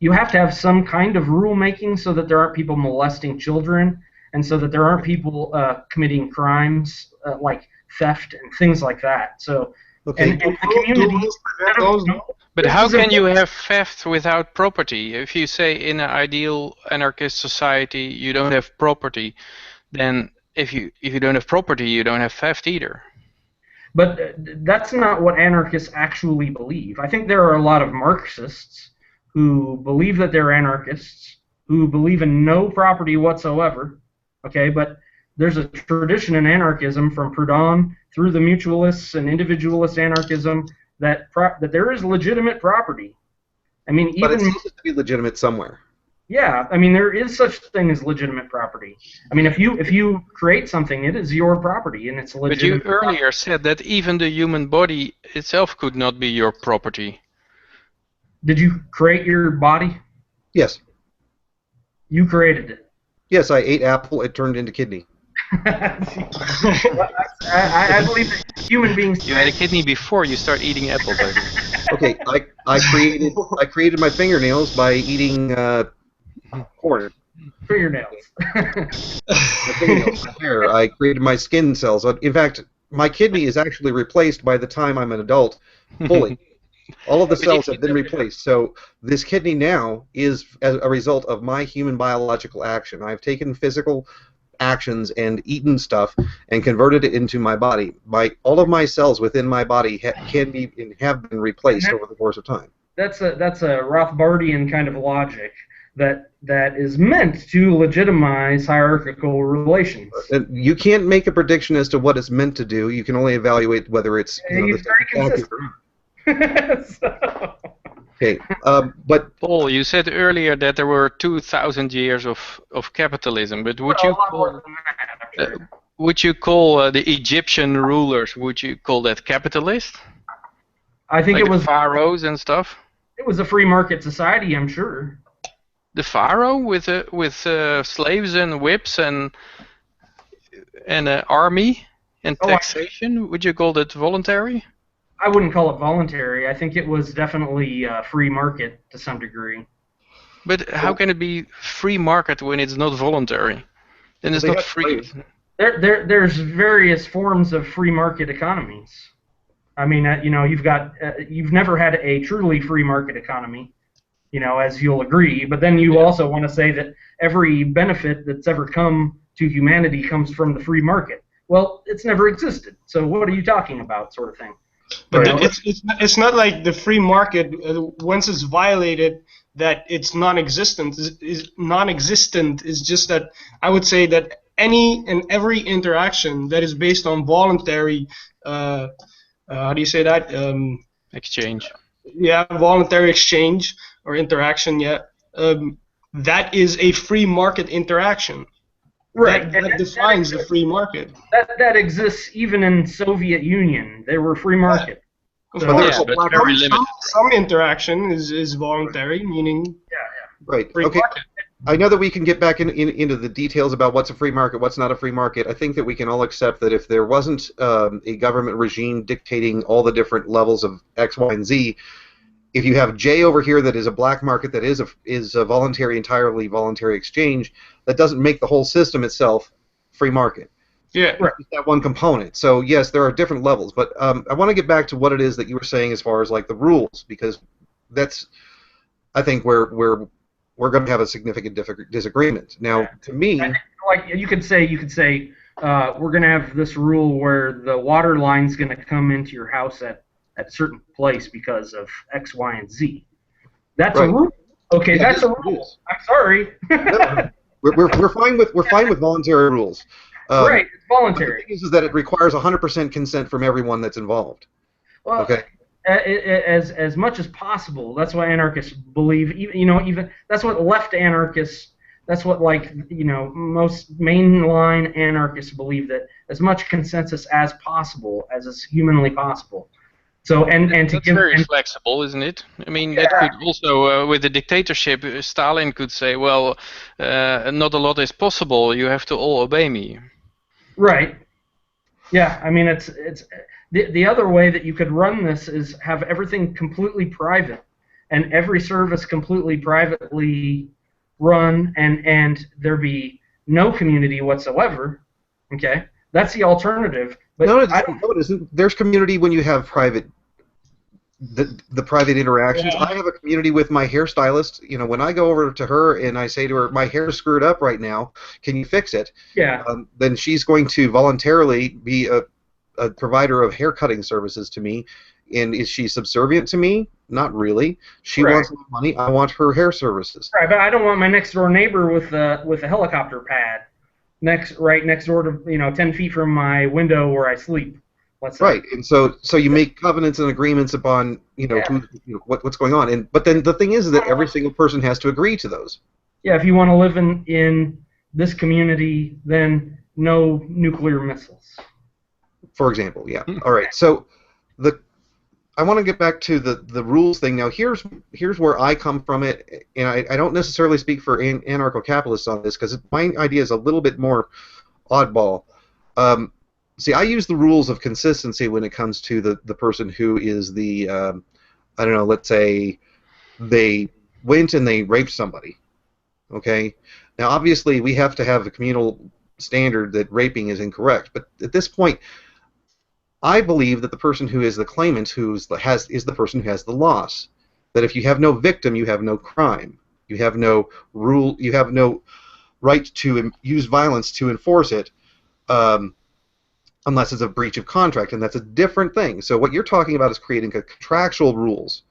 B: you have to have some kind of rulemaking so that there aren't people molesting children, and so that there aren't people committing crimes like theft and things like that. So,
A: okay.
B: and the community...
E: But how can you have theft without property? If you say in an ideal anarchist society you don't have property, then if you don't have property, you don't have theft either.
B: But that's not what anarchists actually believe. I think there are a lot of Marxists who believe that they're anarchists, who believe in no property whatsoever. Okay, but there's a tradition in anarchism from Proudhon through the mutualists and individualist anarchism that there is legitimate property. I mean, even... But
A: it's supposed to be legitimate somewhere.
B: Yeah, I mean, there is such thing as legitimate property. I mean, if you create something, it is your property, and it's legitimate.
E: But you earlier said that even the human body itself could not be your property.
B: Did you create your body?
A: Yes.
B: You created it.
A: Yes, I ate apple. It turned into kidney.
B: I believe that human beings...
E: You had a kidney before you start eating apples, I think.
A: Okay, I created my fingernails by eating corn.
B: Fingernails.
A: My fingernails, my hair. I created my skin cells. In fact, my kidney is actually replaced by the time I'm an adult, fully. All of the cells have been replaced. So this kidney now is as a result of my human biological action. I've taken physical actions and eaten stuff and converted it into my body. All of my cells within my body can be and have been replaced over the course of time.
B: That's a Rothbardian kind of logic that is meant to legitimize hierarchical relations.
A: You can't make a prediction as to what it's meant to do. You can only evaluate whether it's
B: very consistent.
A: Okay, but
E: Paul, you said earlier that there were 2,000 years of capitalism, but would you call the Egyptian rulers? Would you call that capitalist?
B: I think
E: like
B: it was
E: pharaohs and stuff.
B: It was a free market society, I'm sure.
E: The pharaoh with slaves and whips and an army and taxation. Would you call that voluntary?
B: I wouldn't call it voluntary. I think it was definitely free market to some degree.
E: But how can it be free market when it's not voluntary? Then it's not free.
B: There's various forms of free market economies. I mean, you've never had a truly free market economy, as you'll agree. But then you also want to say that every benefit that's ever come to humanity comes from the free market. Well, it's never existed. So what are you talking about, sort of thing?
C: But it's not like the free market, once it's violated, that it's non-existent. Is non-existent is just that I would say that any and every interaction that is based on voluntary, how do you say that?
E: Exchange.
C: Yeah, voluntary exchange or interaction. Yeah, that is a free market interaction.
B: Right.
C: That defines the free market.
B: That exists even in Soviet Union. They were free market.
E: Yeah. But very limited.
C: Some interaction is voluntary, meaning
A: right.
C: Free
A: Okay.
C: market.
A: I know that we can get back into the details about what's a free market, what's not a free market. I think that we can all accept that if there wasn't a government regime dictating all the different levels of X, Y, and Z, if you have J over here that is a black market that is a entirely voluntary exchange, that doesn't make the whole system itself free market.
C: Yeah.
A: Right. It's that one component. So yes, there are different levels, but I want to get back to what it is that you were saying as far as like the rules, because that's, I think, where we're going to have a significant disagreement. Now, to me,
B: like you could say, we're going to have this rule where the water line's going to come into your house at a certain place because of X, Y, and Z. That's a rule. Okay, that's a rule. I'm sorry.
A: We're fine with voluntary rules.
B: Right, it's voluntary.
A: The thing is that it requires 100% consent from everyone that's involved.
B: Well,
A: okay.
B: As much as possible. That's what anarchists believe. Even that's what left anarchists. That's what most mainline anarchists believe, that as much consensus as possible, as is humanly possible. So that's
E: very flexible, isn't it? I mean, that could also, with the dictatorship, Stalin could say, well, not a lot is possible. You have to all obey me.
B: Right. Yeah. I mean, it's the other way that you could run this is have everything completely private, and every service completely privately run, and there be no community whatsoever. Okay, that's the alternative. But
A: no, it isn't. There's community when you have private. The private interactions. Yeah. I have a community with my hairstylist. When I go over to her and I say to her, my hair's screwed up right now, can you fix it?
B: Yeah.
A: Then she's going to voluntarily be a provider of hair cutting services to me. And is she subservient to me? Not really. She wants my money. I want her hair services.
B: Right, but I don't want my next door neighbor with a helicopter pad right next door to 10 feet from my window where I sleep.
A: Right, and so you make covenants and agreements upon what's going on, but then the thing is that every single person has to agree to those.
B: Yeah, if you want to live in this community, then no nuclear missiles.
A: For example, yeah. All right, so I want to get back to the rules thing now. Here's where I come from it, and I don't necessarily speak for anarcho-capitalists on this because my idea is a little bit more oddball. See, I use the rules of consistency when it comes to the person who is the, I don't know, let's say they went and they raped somebody, okay? Now, obviously, we have to have a communal standard that raping is incorrect, but at this point, I believe that the person who is the claimant is the person who has the loss. That if you have no victim, you have no crime. You have no rule. You have no right to use violence to enforce it. Unless it's a breach of contract, and that's a different thing. So what you're talking about is creating contractual rules.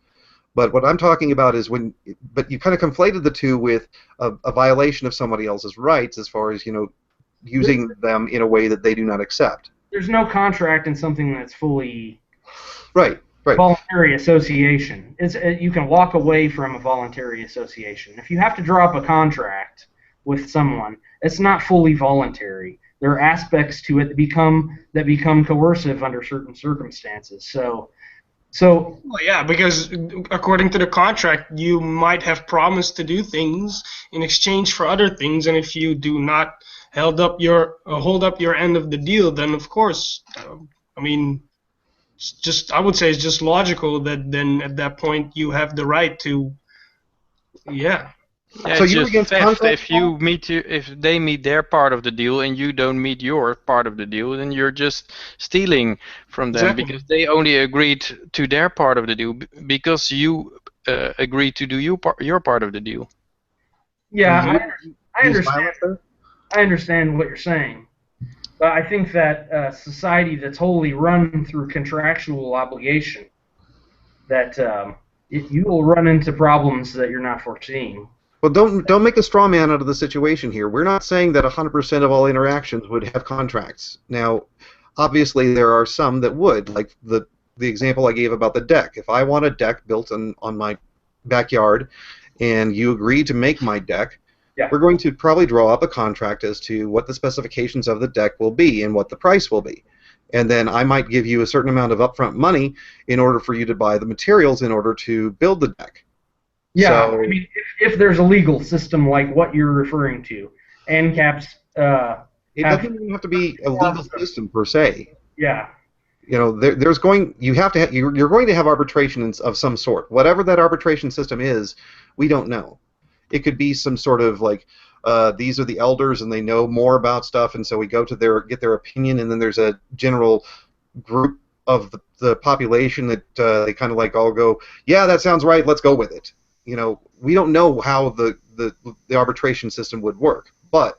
A: But what I'm talking about is but you kind of conflated the two with a violation of somebody else's rights as far as, using them in a way that they do not accept.
B: There's no contract in something that's fully
A: right.
B: Voluntary association. You can walk away from a voluntary association. If you have to draw up a contract with someone, it's not fully voluntary. There are aspects to it that become coercive under certain circumstances. So
C: well, yeah, because according to the contract, you might have promised to do things in exchange for other things, and if you do not hold up your end of the deal, then of course, I mean, I would say it's just logical that then at that point you have the right to,
E: Yeah, so you're against theft. If they meet their part of the deal and you don't meet your part of the deal, then you're just stealing from them because they only agreed to their part of the deal because you agreed to do your part of the deal.
B: Yeah, I understand. I understand what you're saying, but I think that a society that's wholly run through contractual obligation, that you will run into problems that you're not foreseeing.
A: Well, don't make a straw man out of the situation here. We're not saying that 100% of all interactions would have contracts. Now, obviously, there are some that would, like the example I gave about the deck. If I want a deck built on my backyard, and you agree to make my deck, we're going to probably draw up a contract as to what the specifications of the deck will be and what the price will be. And then I might give you a certain amount of upfront money in order for you to buy the materials in order to build the deck.
B: Yeah, so, I mean, if there's a legal system like what you're referring to, ANCAPs.
A: It doesn't even have to be a legal system per se.
B: Yeah.
A: You're going to have arbitration of some sort. Whatever that arbitration system is, we don't know. It could be some sort of like these are the elders and they know more about stuff, and so we go to get their opinion, and then there's a general group of the population that they kind of like all go, yeah, that sounds right, let's go with it. We don't know how the arbitration system would work, but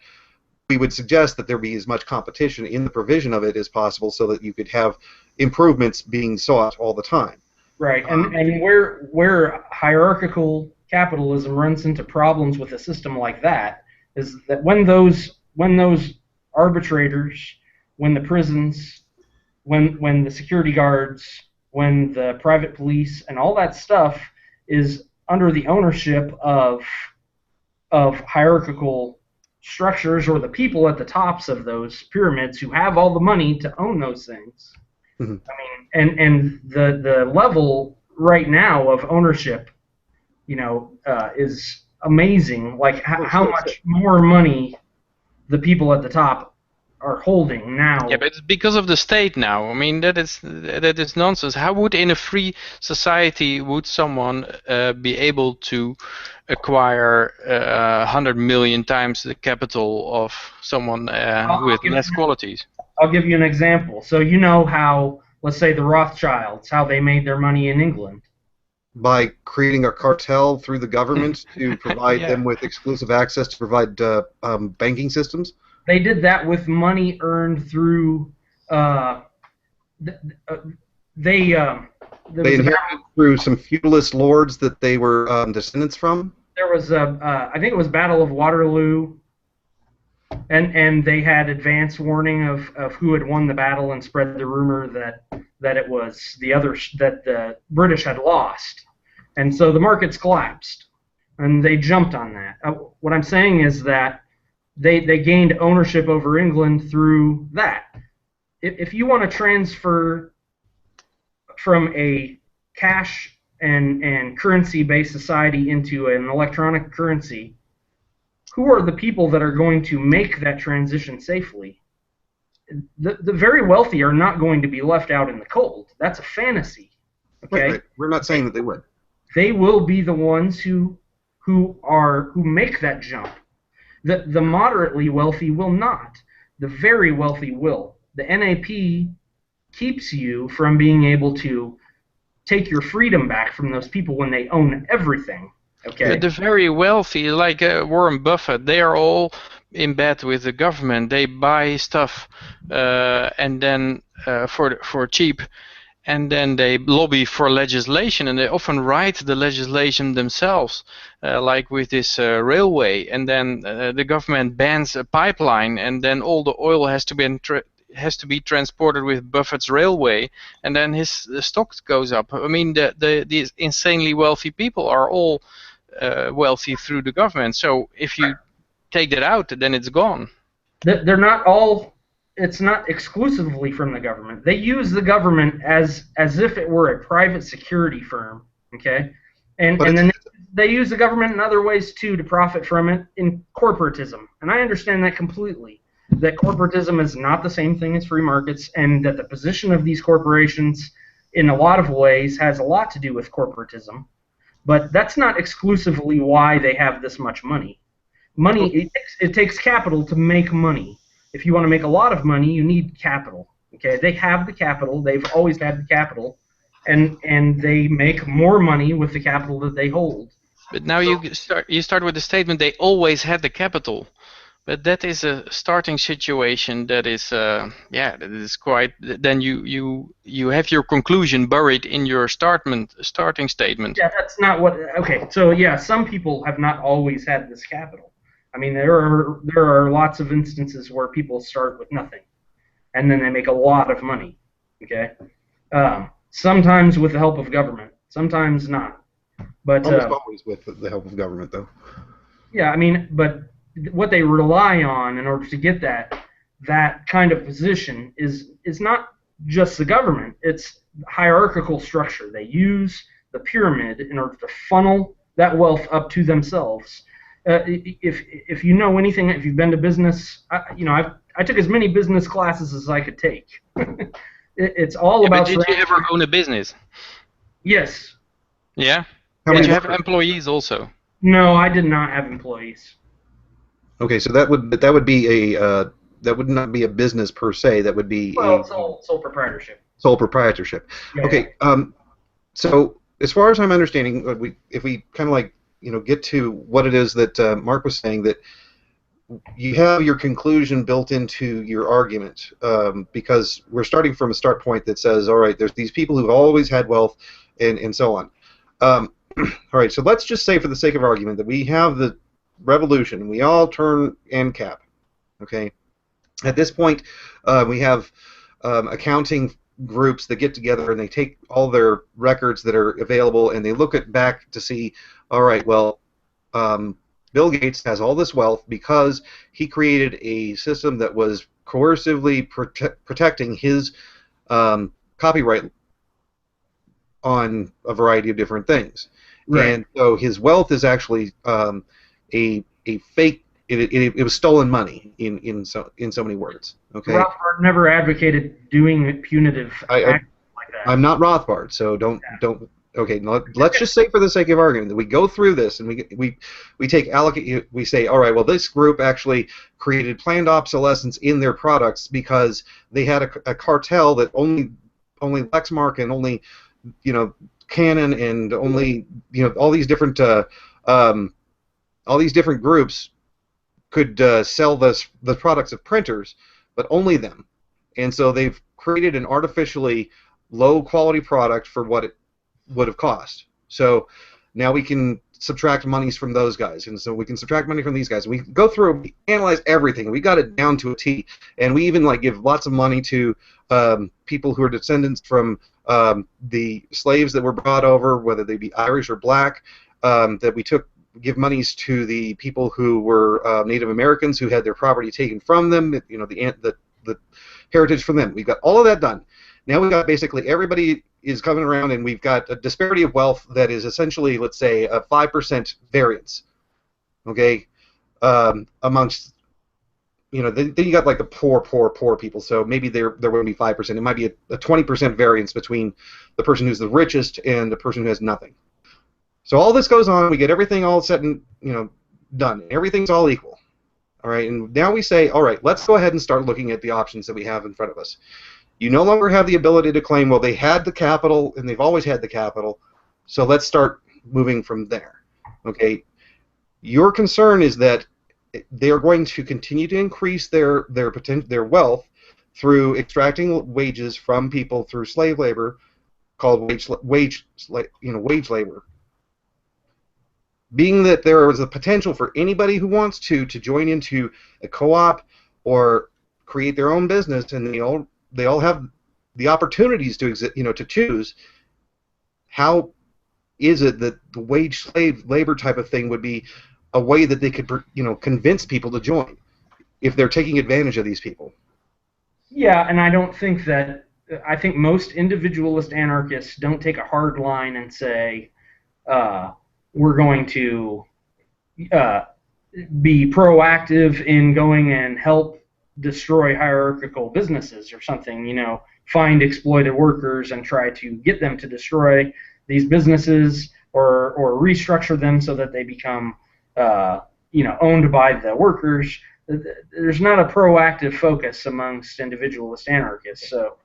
A: we would suggest that there be as much competition in the provision of it as possible so that you could have improvements being sought all the time.
B: Right, and where hierarchical capitalism runs into problems with a system like that is that when those arbitrators, when the prisons, when the security guards, when the private police, and all that stuff is under the ownership of hierarchical structures, or the people at the tops of those pyramids who have all the money to own those things.
A: Mm-hmm.
B: I mean, and the level right now of ownership, is amazing. Like how much more money the people at the top are holding now.
E: Yeah, but it's because of the state now. I mean, that is nonsense. How would in a free society would someone be able to acquire 100 million times the capital of someone with less qualities?
B: I'll give you an example. So you know how, let's say, the Rothschilds, how they made their money in England?
A: By creating a cartel through the government to provide
E: Yeah.
A: them with exclusive access to provide banking systems?
B: They did that with money earned through. They
A: inherited through some feudalist lords that they were descendants from?
B: There was I think it was Battle of Waterloo, and they had advance warning of who had won the battle and spread the rumor that it was that the British had lost, and so the markets collapsed, and they jumped on that. What I'm saying is that they gained ownership over England through that. If you want to transfer from a cash and currency-based society into an electronic currency, who are the people that are going to make that transition safely? The very wealthy are not going to be left out in the cold. That's a fantasy. Okay?
A: Right. We're not saying that they would.
B: They will be the ones who make that jump. The moderately wealthy will not. The very wealthy will. The NAP keeps you from being able to take your freedom back from those people when they own everything. Okay.
E: The very wealthy, like Warren Buffett, they are all in bed with the government. They buy stuff and then for cheap, and then they lobby for legislation, and they often write the legislation themselves, like with this railway. And then the government bans a pipeline, and then all the oil has to be transported with Buffett's railway, and then the stock goes up. I mean, these insanely wealthy people are all wealthy through the government. So if you take that out, then it's gone.
B: They're not all. It's not exclusively from the government. They use the government as if it were a private security firm. Okay, and then they use the government in other ways too to profit from it in corporatism. And I understand that completely. That corporatism is not the same thing as free markets, and that the position of these corporations in a lot of ways has a lot to do with corporatism. But that's not exclusively why they have this much money. It takes capital to make money. If you want to make a lot of money, you need capital. Okay, they have the capital. They've always had the capital, and they make more money with the capital that they hold.
E: But now you start with the statement they always had the capital. But that is a starting situation that is, that is quite. Then you have your conclusion buried in your starting statement.
B: Yeah, that's not what. Okay, so yeah, some people have not always had this capital. I mean, there are lots of instances where people start with nothing, and then they make a lot of money. Okay, sometimes with the help of government, sometimes not. But
A: almost always with the help of government, though.
B: Yeah, I mean, but what they rely on in order to get that kind of position is not just the government. It's hierarchical structure. They use the pyramid in order to funnel that wealth up to themselves. If you know anything, if you've been to business, I took as many business classes as I could take. It's all about.
E: But did you ever own a business?
B: Yes.
E: Yeah. Did you have employees also?
B: No, I did not have employees.
A: Okay, so that would be a that would not be a business per se. That would be
B: sole proprietorship.
A: Sole proprietorship.
B: Yeah.
A: Okay. So as far as I'm understanding, if we kind of like get to what it is that Mark was saying, that you have your conclusion built into your argument, because we're starting from a start point that says, all right, there's these people who've always had wealth, and so on. All right, so let's just say for the sake of argument that we have the revolution, and we all turn ANCAP, okay? At this point, we have accounting groups that get together and they take all their records that are available and they look at back to see, all right, well, Bill Gates has all this wealth because he created a system that was coercively protecting his copyright on a variety of different things. Right. And so his wealth is actually a fake. It was stolen money in so many words. Okay.
B: Rothbard never advocated doing punitive acts like that.
A: I'm not Rothbard, so don't. Okay, let's just say for the sake of argument that we go through this and we take allocate. We say, all right, well, this group actually created planned obsolescence in their products because they had a cartel that only Lexmark and only Canon and only all these different groups could sell the products of printers, but only them. And so they've created an artificially low quality product for what it would have cost. So now we can subtract monies from those guys, and so we can subtract money from these guys. We go through, we analyze everything. We got it down to a T, and we even give lots of money to people who are descendants from the slaves that were brought over, whether they be Irish or black. That we give monies to the people who were Native Americans who had their property taken from them. The heritage from them. We've got all of that done. Now we've got basically everybody is coming around, and we've got a disparity of wealth that is essentially, let's say, a 5% variance. Okay, amongst then you got the poor people. So maybe there wouldn't be 5%. It might be a 20% variance between the person who's the richest and the person who has nothing. So all this goes on. We get everything all set and done. Everything's all equal. All right, and now we say, all right, let's go ahead and start looking at the options that we have in front of us. You no longer have the ability to claim, well, they had the capital and they've always had the capital, so let's start moving from there. Okay, your concern is that they are going to continue to increase their wealth through extracting wages from people through slave labor, called wage labor. Being that there is a potential for anybody who wants to join into a co-op or create their own business, and they all have the opportunities to to choose. How is it that the wage slave labor type of thing would be a way that they could convince people to join if they're taking advantage of these people?
B: Yeah, and I don't think that. I think most individualist anarchists don't take a hard line and say we're going to be proactive in going and help destroy hierarchical businesses or something, find exploited workers and try to get them to destroy these businesses or restructure them so that they become, owned by the workers. There's not a proactive focus amongst individualist anarchists. So,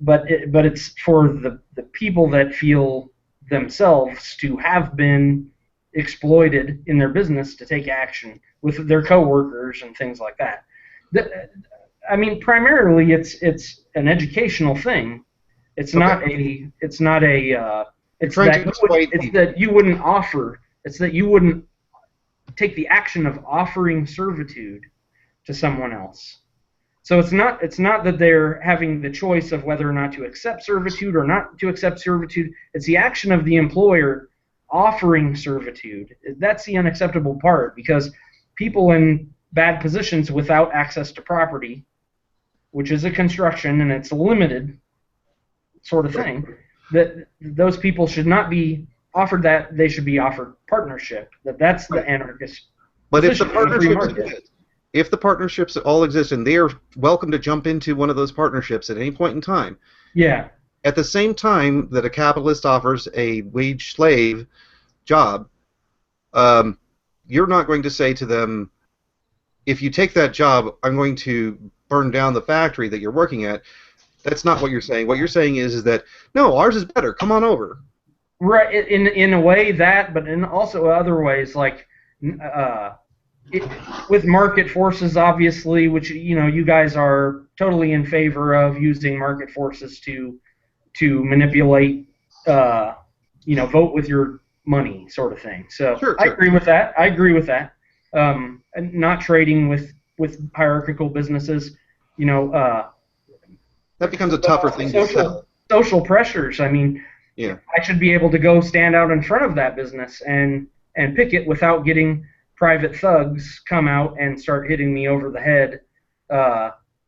B: but it's for the people that feel themselves to have been exploited in their business to take action with their coworkers and things like that. I mean, primarily it's an educational thing. It's not a. It's that you wouldn't offer. It's that you wouldn't take the action of offering servitude to someone else. So it's not that they're having the choice of whether or not to accept servitude or not to accept servitude. It's the action of the employer offering servitude. That's the unacceptable part, because people in bad positions without access to property, which is a construction and it's a limited sort of thing, that those people should not be offered that. They should be offered partnership. That's the anarchist.
A: But if the partnerships all exist and they are welcome to jump into one of those partnerships at any point in time,
B: yeah.
A: At the same time that a capitalist offers a wage slave job, you're not going to say to them, if you take that job, I'm going to burn down the factory that you're working at. That's not what you're saying. What you're saying is that, no, ours is better. Come on over.
B: Right, in a way that, but in also other ways, with market forces, obviously, which you guys are totally in favor of using market forces to manipulate, vote with your money, sort of thing. So sure. I agree with that. And not trading with hierarchical businesses, you know,
A: that becomes a tougher thing to sell.
B: Social pressures. I mean,
A: yeah.
B: I should be able to go stand out in front of that business and picket without getting private thugs come out and start hitting me over the head.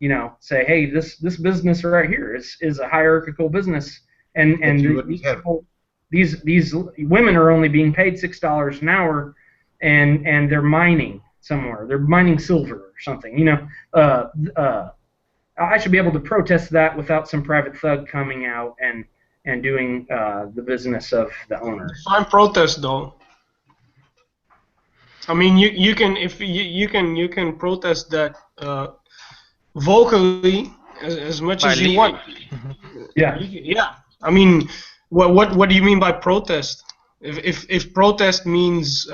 B: You know, say, hey, this business right here is a hierarchical business, and these women are only being paid $6 an hour, and they're mining somewhere. They're mining silver or something. You know, I should be able to protest that without some private thug coming out and doing the business of the owner.
C: Fine protest though. I mean, you can protest that vocally as much as you want.
B: Yeah.
C: Yeah. I mean, what do you mean by protest? If protest means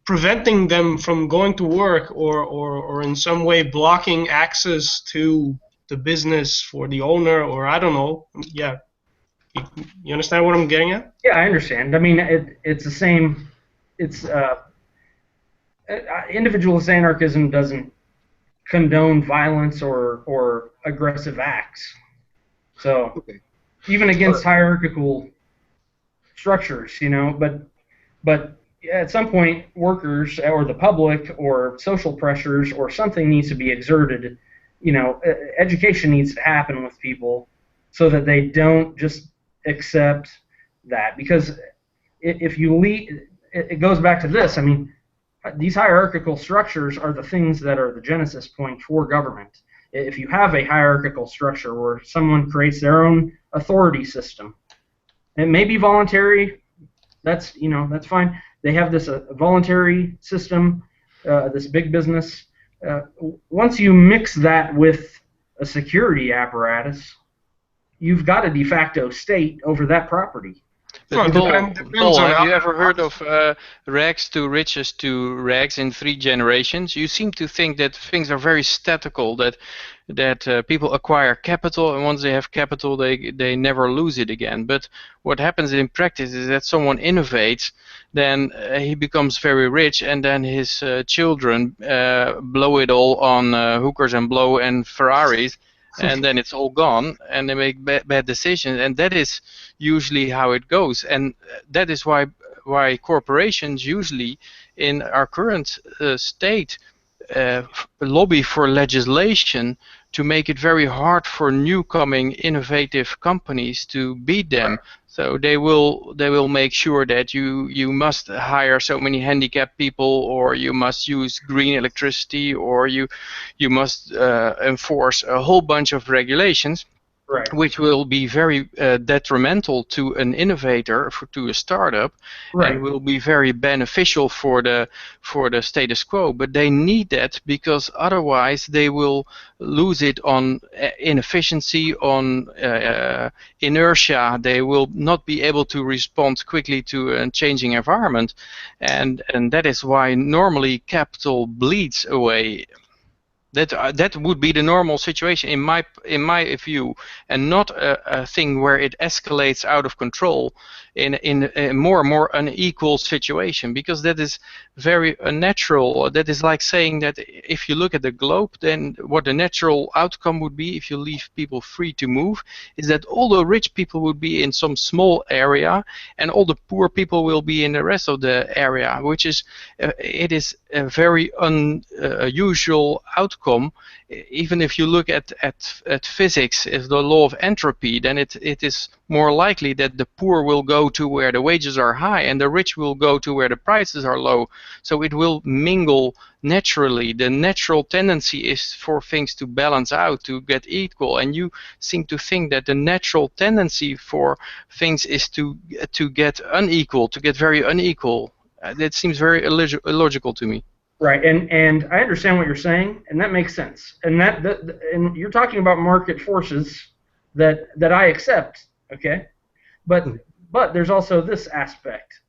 C: preventing them from going to work or in some way blocking access to the business for the owner, or I don't know. Yeah. You understand what I'm getting at?
B: Yeah, I understand. I mean, it's the same. It's individualist anarchism doesn't condone violence or aggressive acts. So even against hierarchical structures, you know, but at some point, workers or the public or social pressures or something needs to be exerted. You know, education needs to happen with people so that they don't just accept that. Because if you leave, it goes back to this. I mean, these hierarchical structures are the things that are the genesis point for government. If you have a hierarchical structure where someone creates their own authority system, it may be voluntary. That's fine. They have this voluntary system, this big business. Once you mix that with a security apparatus, you've got a de facto state over that property.
E: But Paul, have you ever heard of rags to riches to rags in 3 generations? You seem to think that things are very statical, that people acquire capital, and once they have capital, they never lose it again. But what happens in practice is that someone innovates, then he becomes very rich, and then his children blow it all on hookers and blow and Ferraris, and then it's all gone, and they make bad decisions, and that is usually how it goes. And that is why corporations usually in our current state lobby for legislation to make it very hard for newcoming innovative companies to beat them. So they will make sure that you must hire so many handicapped people, or you must use green electricity, or you must enforce a whole bunch of regulations. Right. Which will be very detrimental to an innovator, to a startup, right, and will be very beneficial for the status quo. But they need that, because otherwise they will lose it on inefficiency, on inertia. They will not be able to respond quickly to a changing environment, and that is why normally capital bleeds away. That would be the normal situation in my view, and not a thing where it escalates out of control in a more and more unequal situation, because that is very unnatural. That is like saying that if you look at the globe, then what the natural outcome would be if you leave people free to move is that all the rich people would be in some small area and all the poor people will be in the rest of the area, which is it is a very unusual outcome. Even if you look at physics, if the law of entropy, then it is more likely that the poor will go to where the wages are high and the rich will go to where the prices are low. So it will mingle naturally. The natural tendency is for things to balance out, to get equal, and you seem to think that the natural tendency for things is to get unequal, to get very unequal. That seems very illogical to me.
B: Right, and I understand what you're saying, and that makes sense. And and you're talking about market forces that I accept, okay? But there's also this aspect.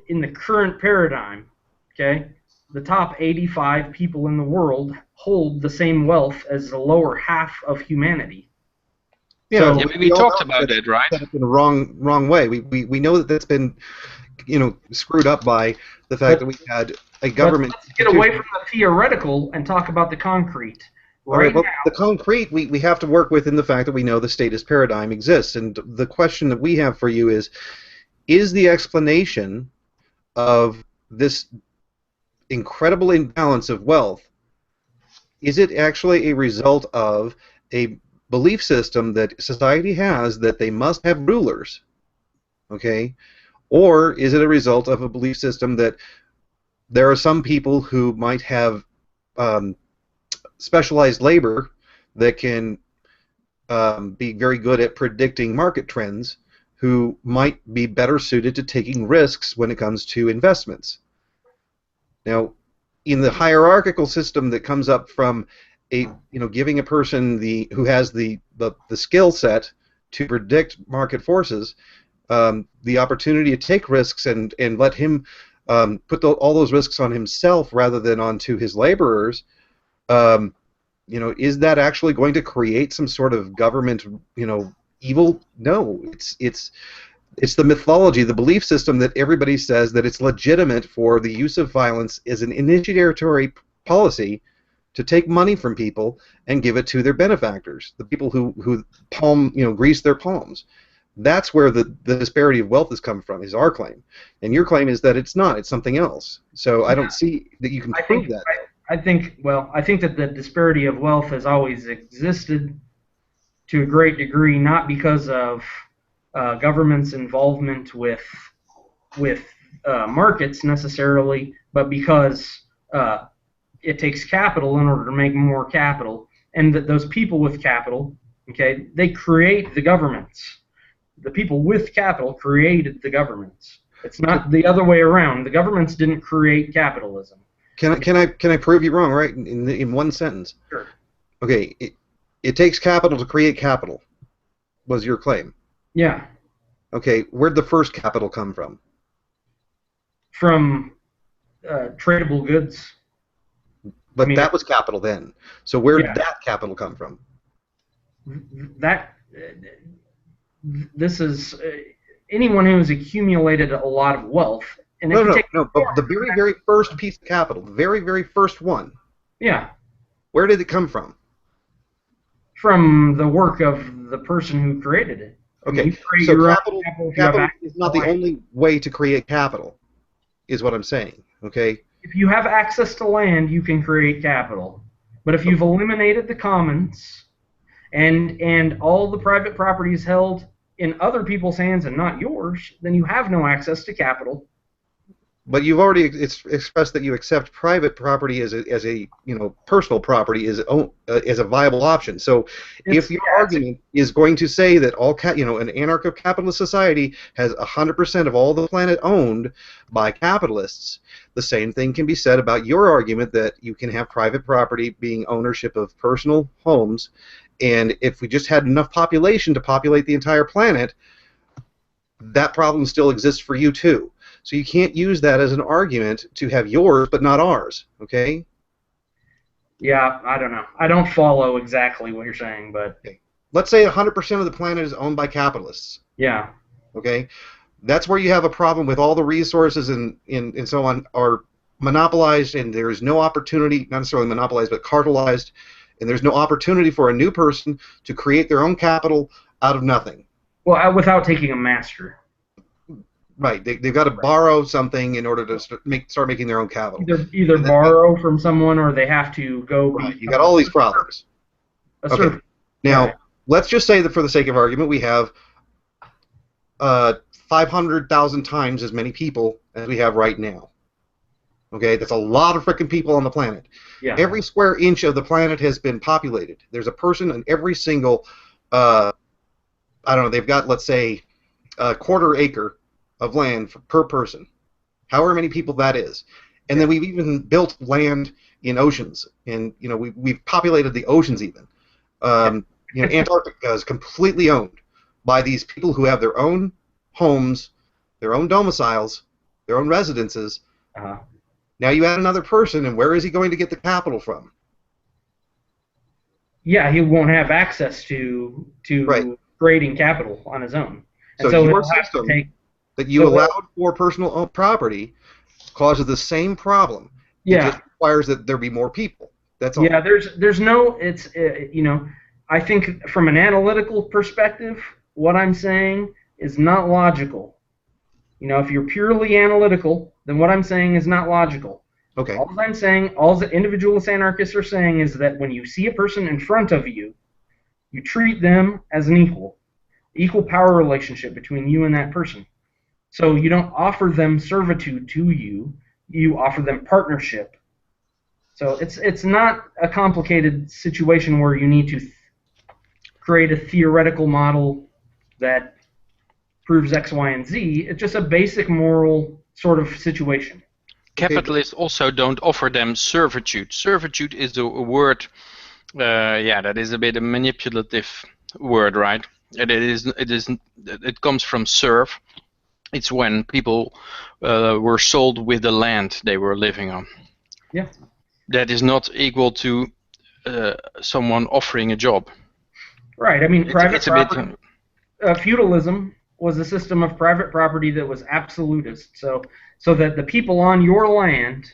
B: In the current paradigm, okay, the top 85 people in the world hold the same wealth as the lower half of humanity.
E: Yeah, so we talked about it, right?
A: In the wrong way. We know that that's been screwed up by the fact that we had a government.
B: Let's get away from the theoretical and talk about the concrete. Right now,
A: the concrete we have to work within the fact that we know the statist paradigm exists, and the question that we have for you is the explanation of this incredible imbalance of wealth, is it actually a result of a belief system that society has that they must have rulers, okay? Or is it a result of a belief system that there are some people who might have specialized labor that can be very good at predicting market trends, who might be better suited to taking risks when it comes to investments? Now, in the hierarchical system that comes up from giving a person who has the skill set to predict market forces the opportunity to take risks and let him put all those risks on himself rather than onto his laborers, is that actually going to create some sort of government, evil? No, it's the mythology, the belief system that everybody says that it's legitimate for the use of violence as an initiatory policy to take money from people and give it to their benefactors, the people who grease their palms. That's where the disparity of wealth has come from, is our claim. And your claim is that it's not, it's something else. So I don't see that you can prove that.
B: I think that the disparity of wealth has always existed to a great degree, not because of government's involvement with markets necessarily, but because it takes capital in order to make more capital, and that those people with capital, okay, they create the governments. The people with capital created the governments. It's not the other way around. The governments didn't create capitalism.
A: Can I prove you wrong, right? In one sentence.
B: Sure.
A: Okay, it takes capital to create capital, was your claim.
B: Yeah.
A: Okay, where'd the first capital come from?
B: From tradable goods.
A: But that was capital then. So where did that capital come from?
B: This is anyone who has accumulated a lot of wealth. And
A: no, but the very, very first piece of capital, the very, very first one.
B: Yeah.
A: Where did it come from?
B: From the work of the person who created it.
A: Okay, so capital is not the only way to create capital, is what I'm saying, okay?
B: If you have access to land, you can create capital. But if you've eliminated the commons and all the private property is held in other people's hands and not yours, then you have no access to capital.
A: But you've already expressed that you accept private property as a personal property as a viable option. So if your argument is going to say that an anarcho-capitalist society has 100% of all the planet owned by capitalists, the same thing can be said about your argument that you can have private property being ownership of personal homes, and if we just had enough population to populate the entire planet, that problem still exists for you too. So you can't use that as an argument to have yours but not ours, okay?
B: Yeah, I don't know. I don't follow exactly what you're saying, but...
A: Okay. Let's say 100% of the planet is owned by capitalists.
B: Yeah.
A: Okay? That's where you have a problem with all the resources and so on are monopolized, and there is no opportunity, not necessarily monopolized, but cartelized, and there's no opportunity for a new person to create their own capital out of nothing.
B: Well, without taking a master.
A: Right, they've got to borrow something in order to start making their own capital.
B: Either borrow from someone, or they have to go.
A: Right, you got all these problems. Okay. Now, let's just say that for the sake of argument, we have 500,000 times as many people as we have right now. Okay, that's a lot of freaking people on the planet.
B: Yeah.
A: Every square inch of the planet has been populated. There's a person in every single, I don't know, they've got, let's say, a quarter acre of land per person, however many people that is. And then we've even built land in oceans, and we've populated the oceans even. Antarctica is completely owned by these people who have their own homes, their own domiciles, their own residences. Now you add another person, and where is he going to get the capital from?
B: Yeah, he won't have access to
A: right.
B: creating capital on his own. And
A: so your system, that you allowed for personal property causes the same problem. It just requires that there be more people. That's all.
B: Yeah. Yeah, there's no, it's, I think from an analytical perspective, what I'm saying is not logical. If you're purely analytical, then what I'm saying is not logical.
A: Okay.
B: All I'm saying, all the individualist anarchists are saying is that when you see a person in front of you, you treat them as an equal power relationship between you and that person. So you don't offer them servitude to you, you offer them partnership. So it's not a complicated situation where you need to create a theoretical model that proves X, Y, and Z. It's just a basic moral sort of situation.
E: Capitalists also don't offer them servitude. Servitude is a word, that is a bit a manipulative word, right? It comes from serve. It's when people were sold with the land they were living on.
B: Yeah.
E: That is not equal to someone offering a job.
B: Right. I mean, feudalism was a system of private property that was absolutist. So that the people on your land,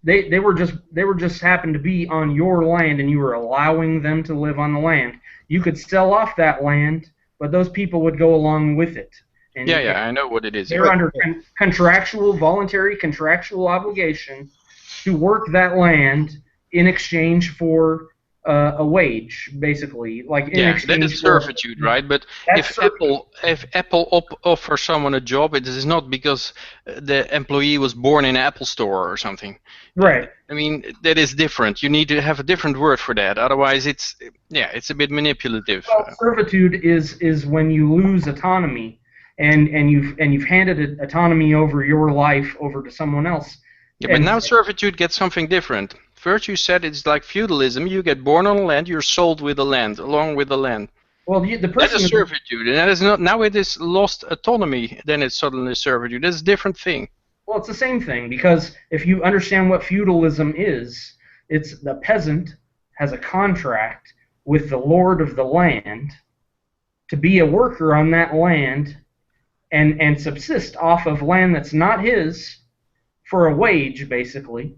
B: they were just happened to be on your land, and you were allowing them to live on the land. You could sell off that land, but those people would go along with it. And
E: I know what it is.
B: They're under voluntary contractual obligation to work that land in exchange for a wage, basically, like in exchange.
E: That is servitude, right? But if Apple offers someone a job, it is not because the employee was born in an Apple store or something.
B: Right.
E: I mean, that is different. You need to have a different word for that. Otherwise, it's a bit manipulative.
B: Well, servitude is when you lose autonomy, and you've handed autonomy over your life over to someone else.
E: Yeah, but now servitude gets something different. First, you said it's like feudalism. You get born on the land, you're sold with the land, along with the land.
B: Well, the person
E: that is servitude, and that is not. Now it is lost autonomy. Then it's suddenly servitude. That's a different thing.
B: Well, it's the same thing, because if you understand what feudalism is, it's the peasant has a contract with the lord of the land to be a worker on that land and subsist off of land that's not his for a wage, basically.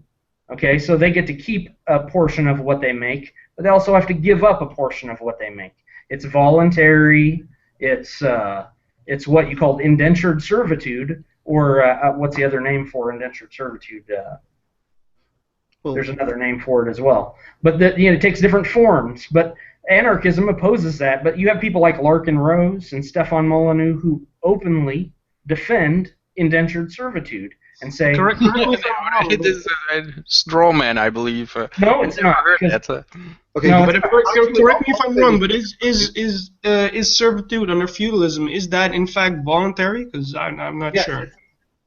B: Okay, so they get to keep a portion of what they make, but they also have to give up a portion of what they make. It's voluntary. It's what you call indentured servitude, or what's the other name for indentured servitude? There's another name for it as well. But it takes different forms. But anarchism opposes that. But you have people like Larkin Rose and Stefan Molyneux who openly defend indentured servitude and say,
C: correct me if I'm wrong.
E: It is a straw man, I believe.
B: No, it's not.
A: Okay,
B: No,
C: but correct me if I'm wrong. But is servitude under feudalism, is that in fact voluntary? Because I'm not sure.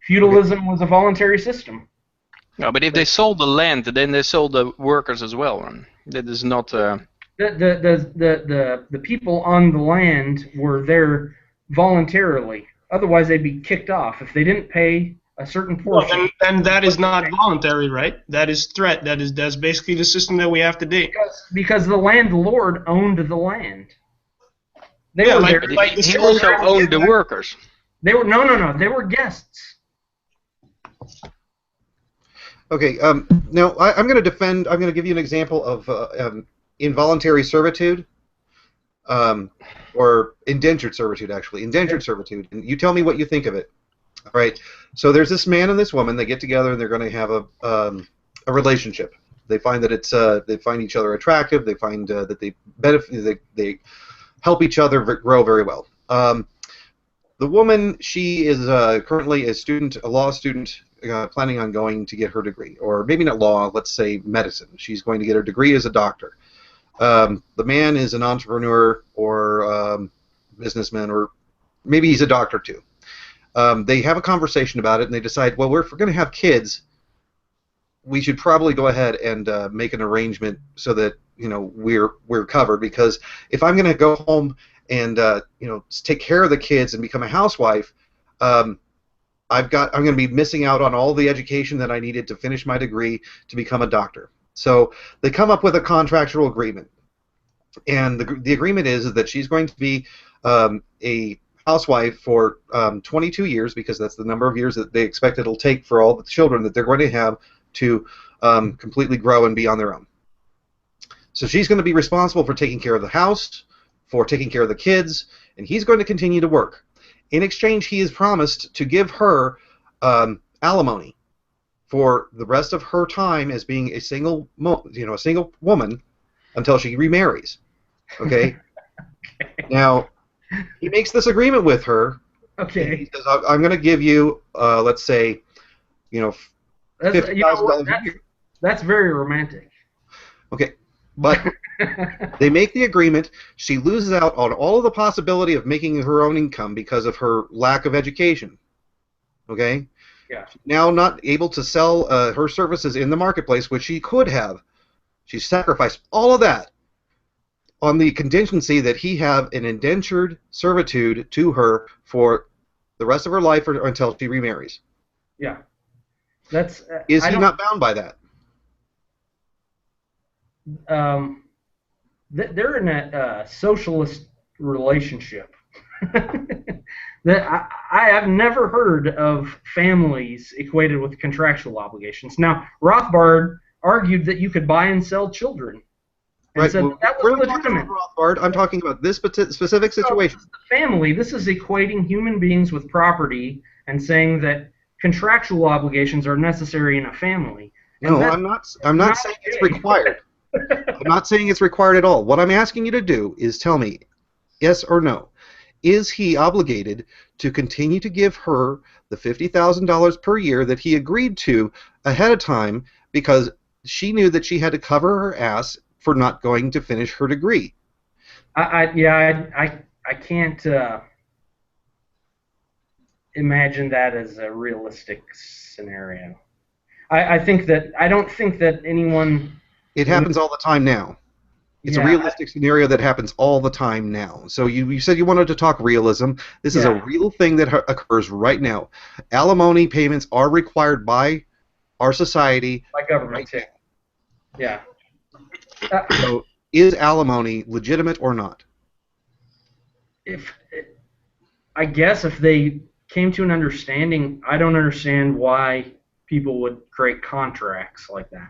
B: Feudalism was a voluntary system.
E: No, but if they sold the land, then they sold the workers as well. That is not.
B: The people on the land were there voluntarily. Otherwise, they'd be kicked off if they didn't pay a certain portion.
C: Well, then that is not voluntary, right? That is threat. That's basically the system that we have today.
B: Because the landlord owned the land.
E: He also owned the workers.
B: They were no. They were guests.
A: Okay. Now I'm going to defend. I'm going to give you an example of involuntary servitude, or indentured servitude. Actually, indentured servitude. And you tell me what you think of it. All right. So there's this man and this woman. They get together and they're going to have a relationship. They find that they find each other attractive. They find that they benefit. They help each other grow very well. The woman, she is currently a law student, planning on going to get her degree, or maybe not law. Let's say medicine. She's going to get her degree as a doctor. The man is an entrepreneur or businessman, or maybe he's a doctor too. They have a conversation about it, and they decide, well, if we're going to have kids, we should probably go ahead and make an arrangement so that we're covered. Because if I'm going to go home and take care of the kids and become a housewife, I'm going to be missing out on all the education that I needed to finish my degree to become a doctor. So they come up with a contractual agreement, and the agreement is that she's going to be a housewife for 22 years, because that's the number of years that they expect it'll take for all the children that they're going to have to completely grow and be on their own. So she's going to be responsible for taking care of the house, for taking care of the kids, and he's going to continue to work. In exchange, he has promised to give her alimony for the rest of her time as being a single woman until she remarries. Okay? Now, he makes this agreement with her.
B: Okay.
A: He says, I'm going to give you, let's say, $50,000 a year.
B: That's very romantic.
A: Okay. But they make the agreement. She loses out on all of the possibility of making her own income because of her lack of education. Okay?
B: Yeah.
A: Now not able to sell her services in the marketplace, which she could have. She sacrificed all of that on the contingency that he have an indentured servitude to her for the rest of her life or until she remarries.
B: Yeah. That's.
A: Is he not bound by that?
B: They're in a socialist relationship. I have never heard of families equated with contractual obligations. Now, Rothbard argued that you could buy and sell children. And
A: right.
B: said
A: Well,
B: that was
A: we're
B: legitimate.
A: Rothbard. I'm talking about this specific situation.
B: Family. This is equating human beings with property and saying that contractual obligations are necessary in a family. And
A: no, I'm not saying it's required. I'm not saying it's required at all. What I'm asking you to do is tell me, yes or no, is he obligated to continue to give her the $50,000 per year that he agreed to ahead of time because she knew that she had to cover her ass for not going to finish her degree?
B: I can't imagine that as a realistic scenario. I don't think that anyone.
A: It happens all the time now. It's a realistic scenario that happens all the time now. So you said you wanted to talk realism. This is a real thing that occurs right now. Alimony payments are required by our society.
B: By government, too. Yeah.
A: So is alimony legitimate or not?
B: I guess if they came to an understanding, I don't understand why people would create contracts like that.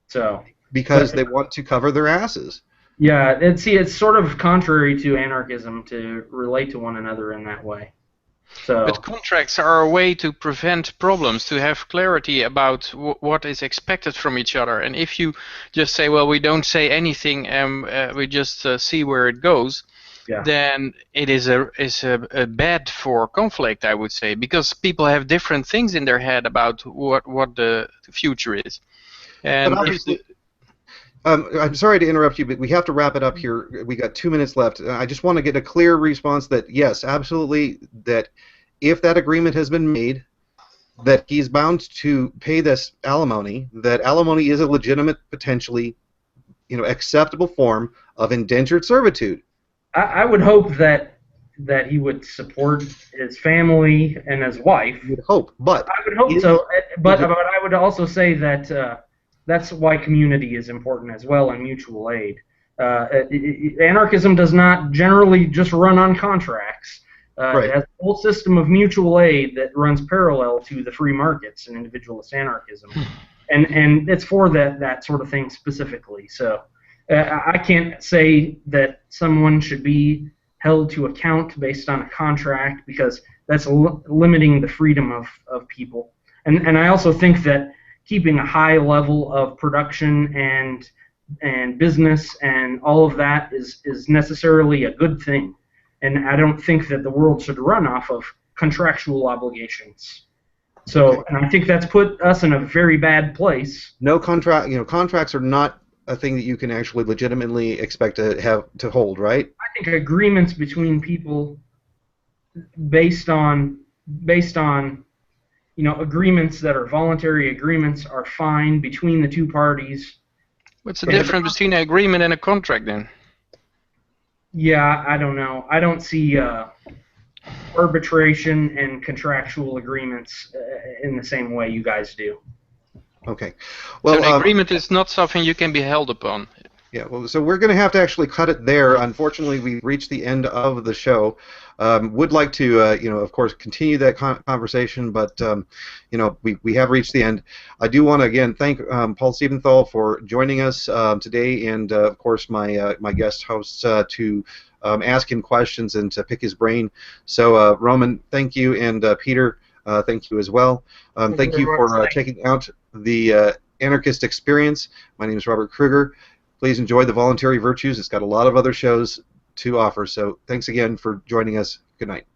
B: So
A: because they want to cover their asses.
B: Yeah, it's sort of contrary to anarchism to relate to one another in that way. So,
E: but contracts are a way to prevent problems, to have clarity about what is expected from each other. And if you just say, well, we don't say anything and we just see where it goes, then it is a bad for conflict, I would say, because people have different things in their head about what the future is. And
A: I'm sorry to interrupt you, but we have to wrap it up here. We got 2 minutes left. I just want to get a clear response that, yes, absolutely, that if that agreement has been made, that he's bound to pay this alimony, that alimony is a legitimate, potentially, acceptable form of indentured servitude.
B: I would hope that he would support his family and his wife.
A: You would hope, but
B: I would hope so. But I would also say that that's why community is important as well, and mutual aid. Anarchism does not generally just run on contracts. It has a whole system of mutual aid that runs parallel to the free markets and individualist anarchism, and it's for that sort of thing specifically. So I can't say that someone should be held to account based on a contract, because that's limiting the freedom of people. And I also think that keeping a high level of production and business and all of that is necessarily a good thing. And I don't think that the world should run off of contractual obligations. So, and I think that's put us in a very bad place.
A: No contract, contracts are not a thing that you can actually legitimately expect to have to hold, right?
B: I think agreements between people based on agreements that are voluntary agreements are fine between the two parties.
E: What's the difference between an agreement and a contract then?
B: Yeah, I don't know. I don't see arbitration and contractual agreements in the same way you guys do.
A: Okay. Well,
E: so an agreement is not something you can be held upon.
A: Yeah, well, so we're going to have to actually cut it there. Unfortunately, we've reached the end of the show. Would like to, of course, continue that conversation, but, we have reached the end. I do want to, again, thank Paul Siebenthal for joining us today, and, of course, my guest hosts to ask him questions and to pick his brain. So, Roman, thank you, and Peter, thank you as well. Thank you for checking out the Anarchist Experience. My name is Robert Kruger. Please enjoy the Voluntary Virtues. It's got a lot of other shows to offer. So thanks again for joining us. Good night.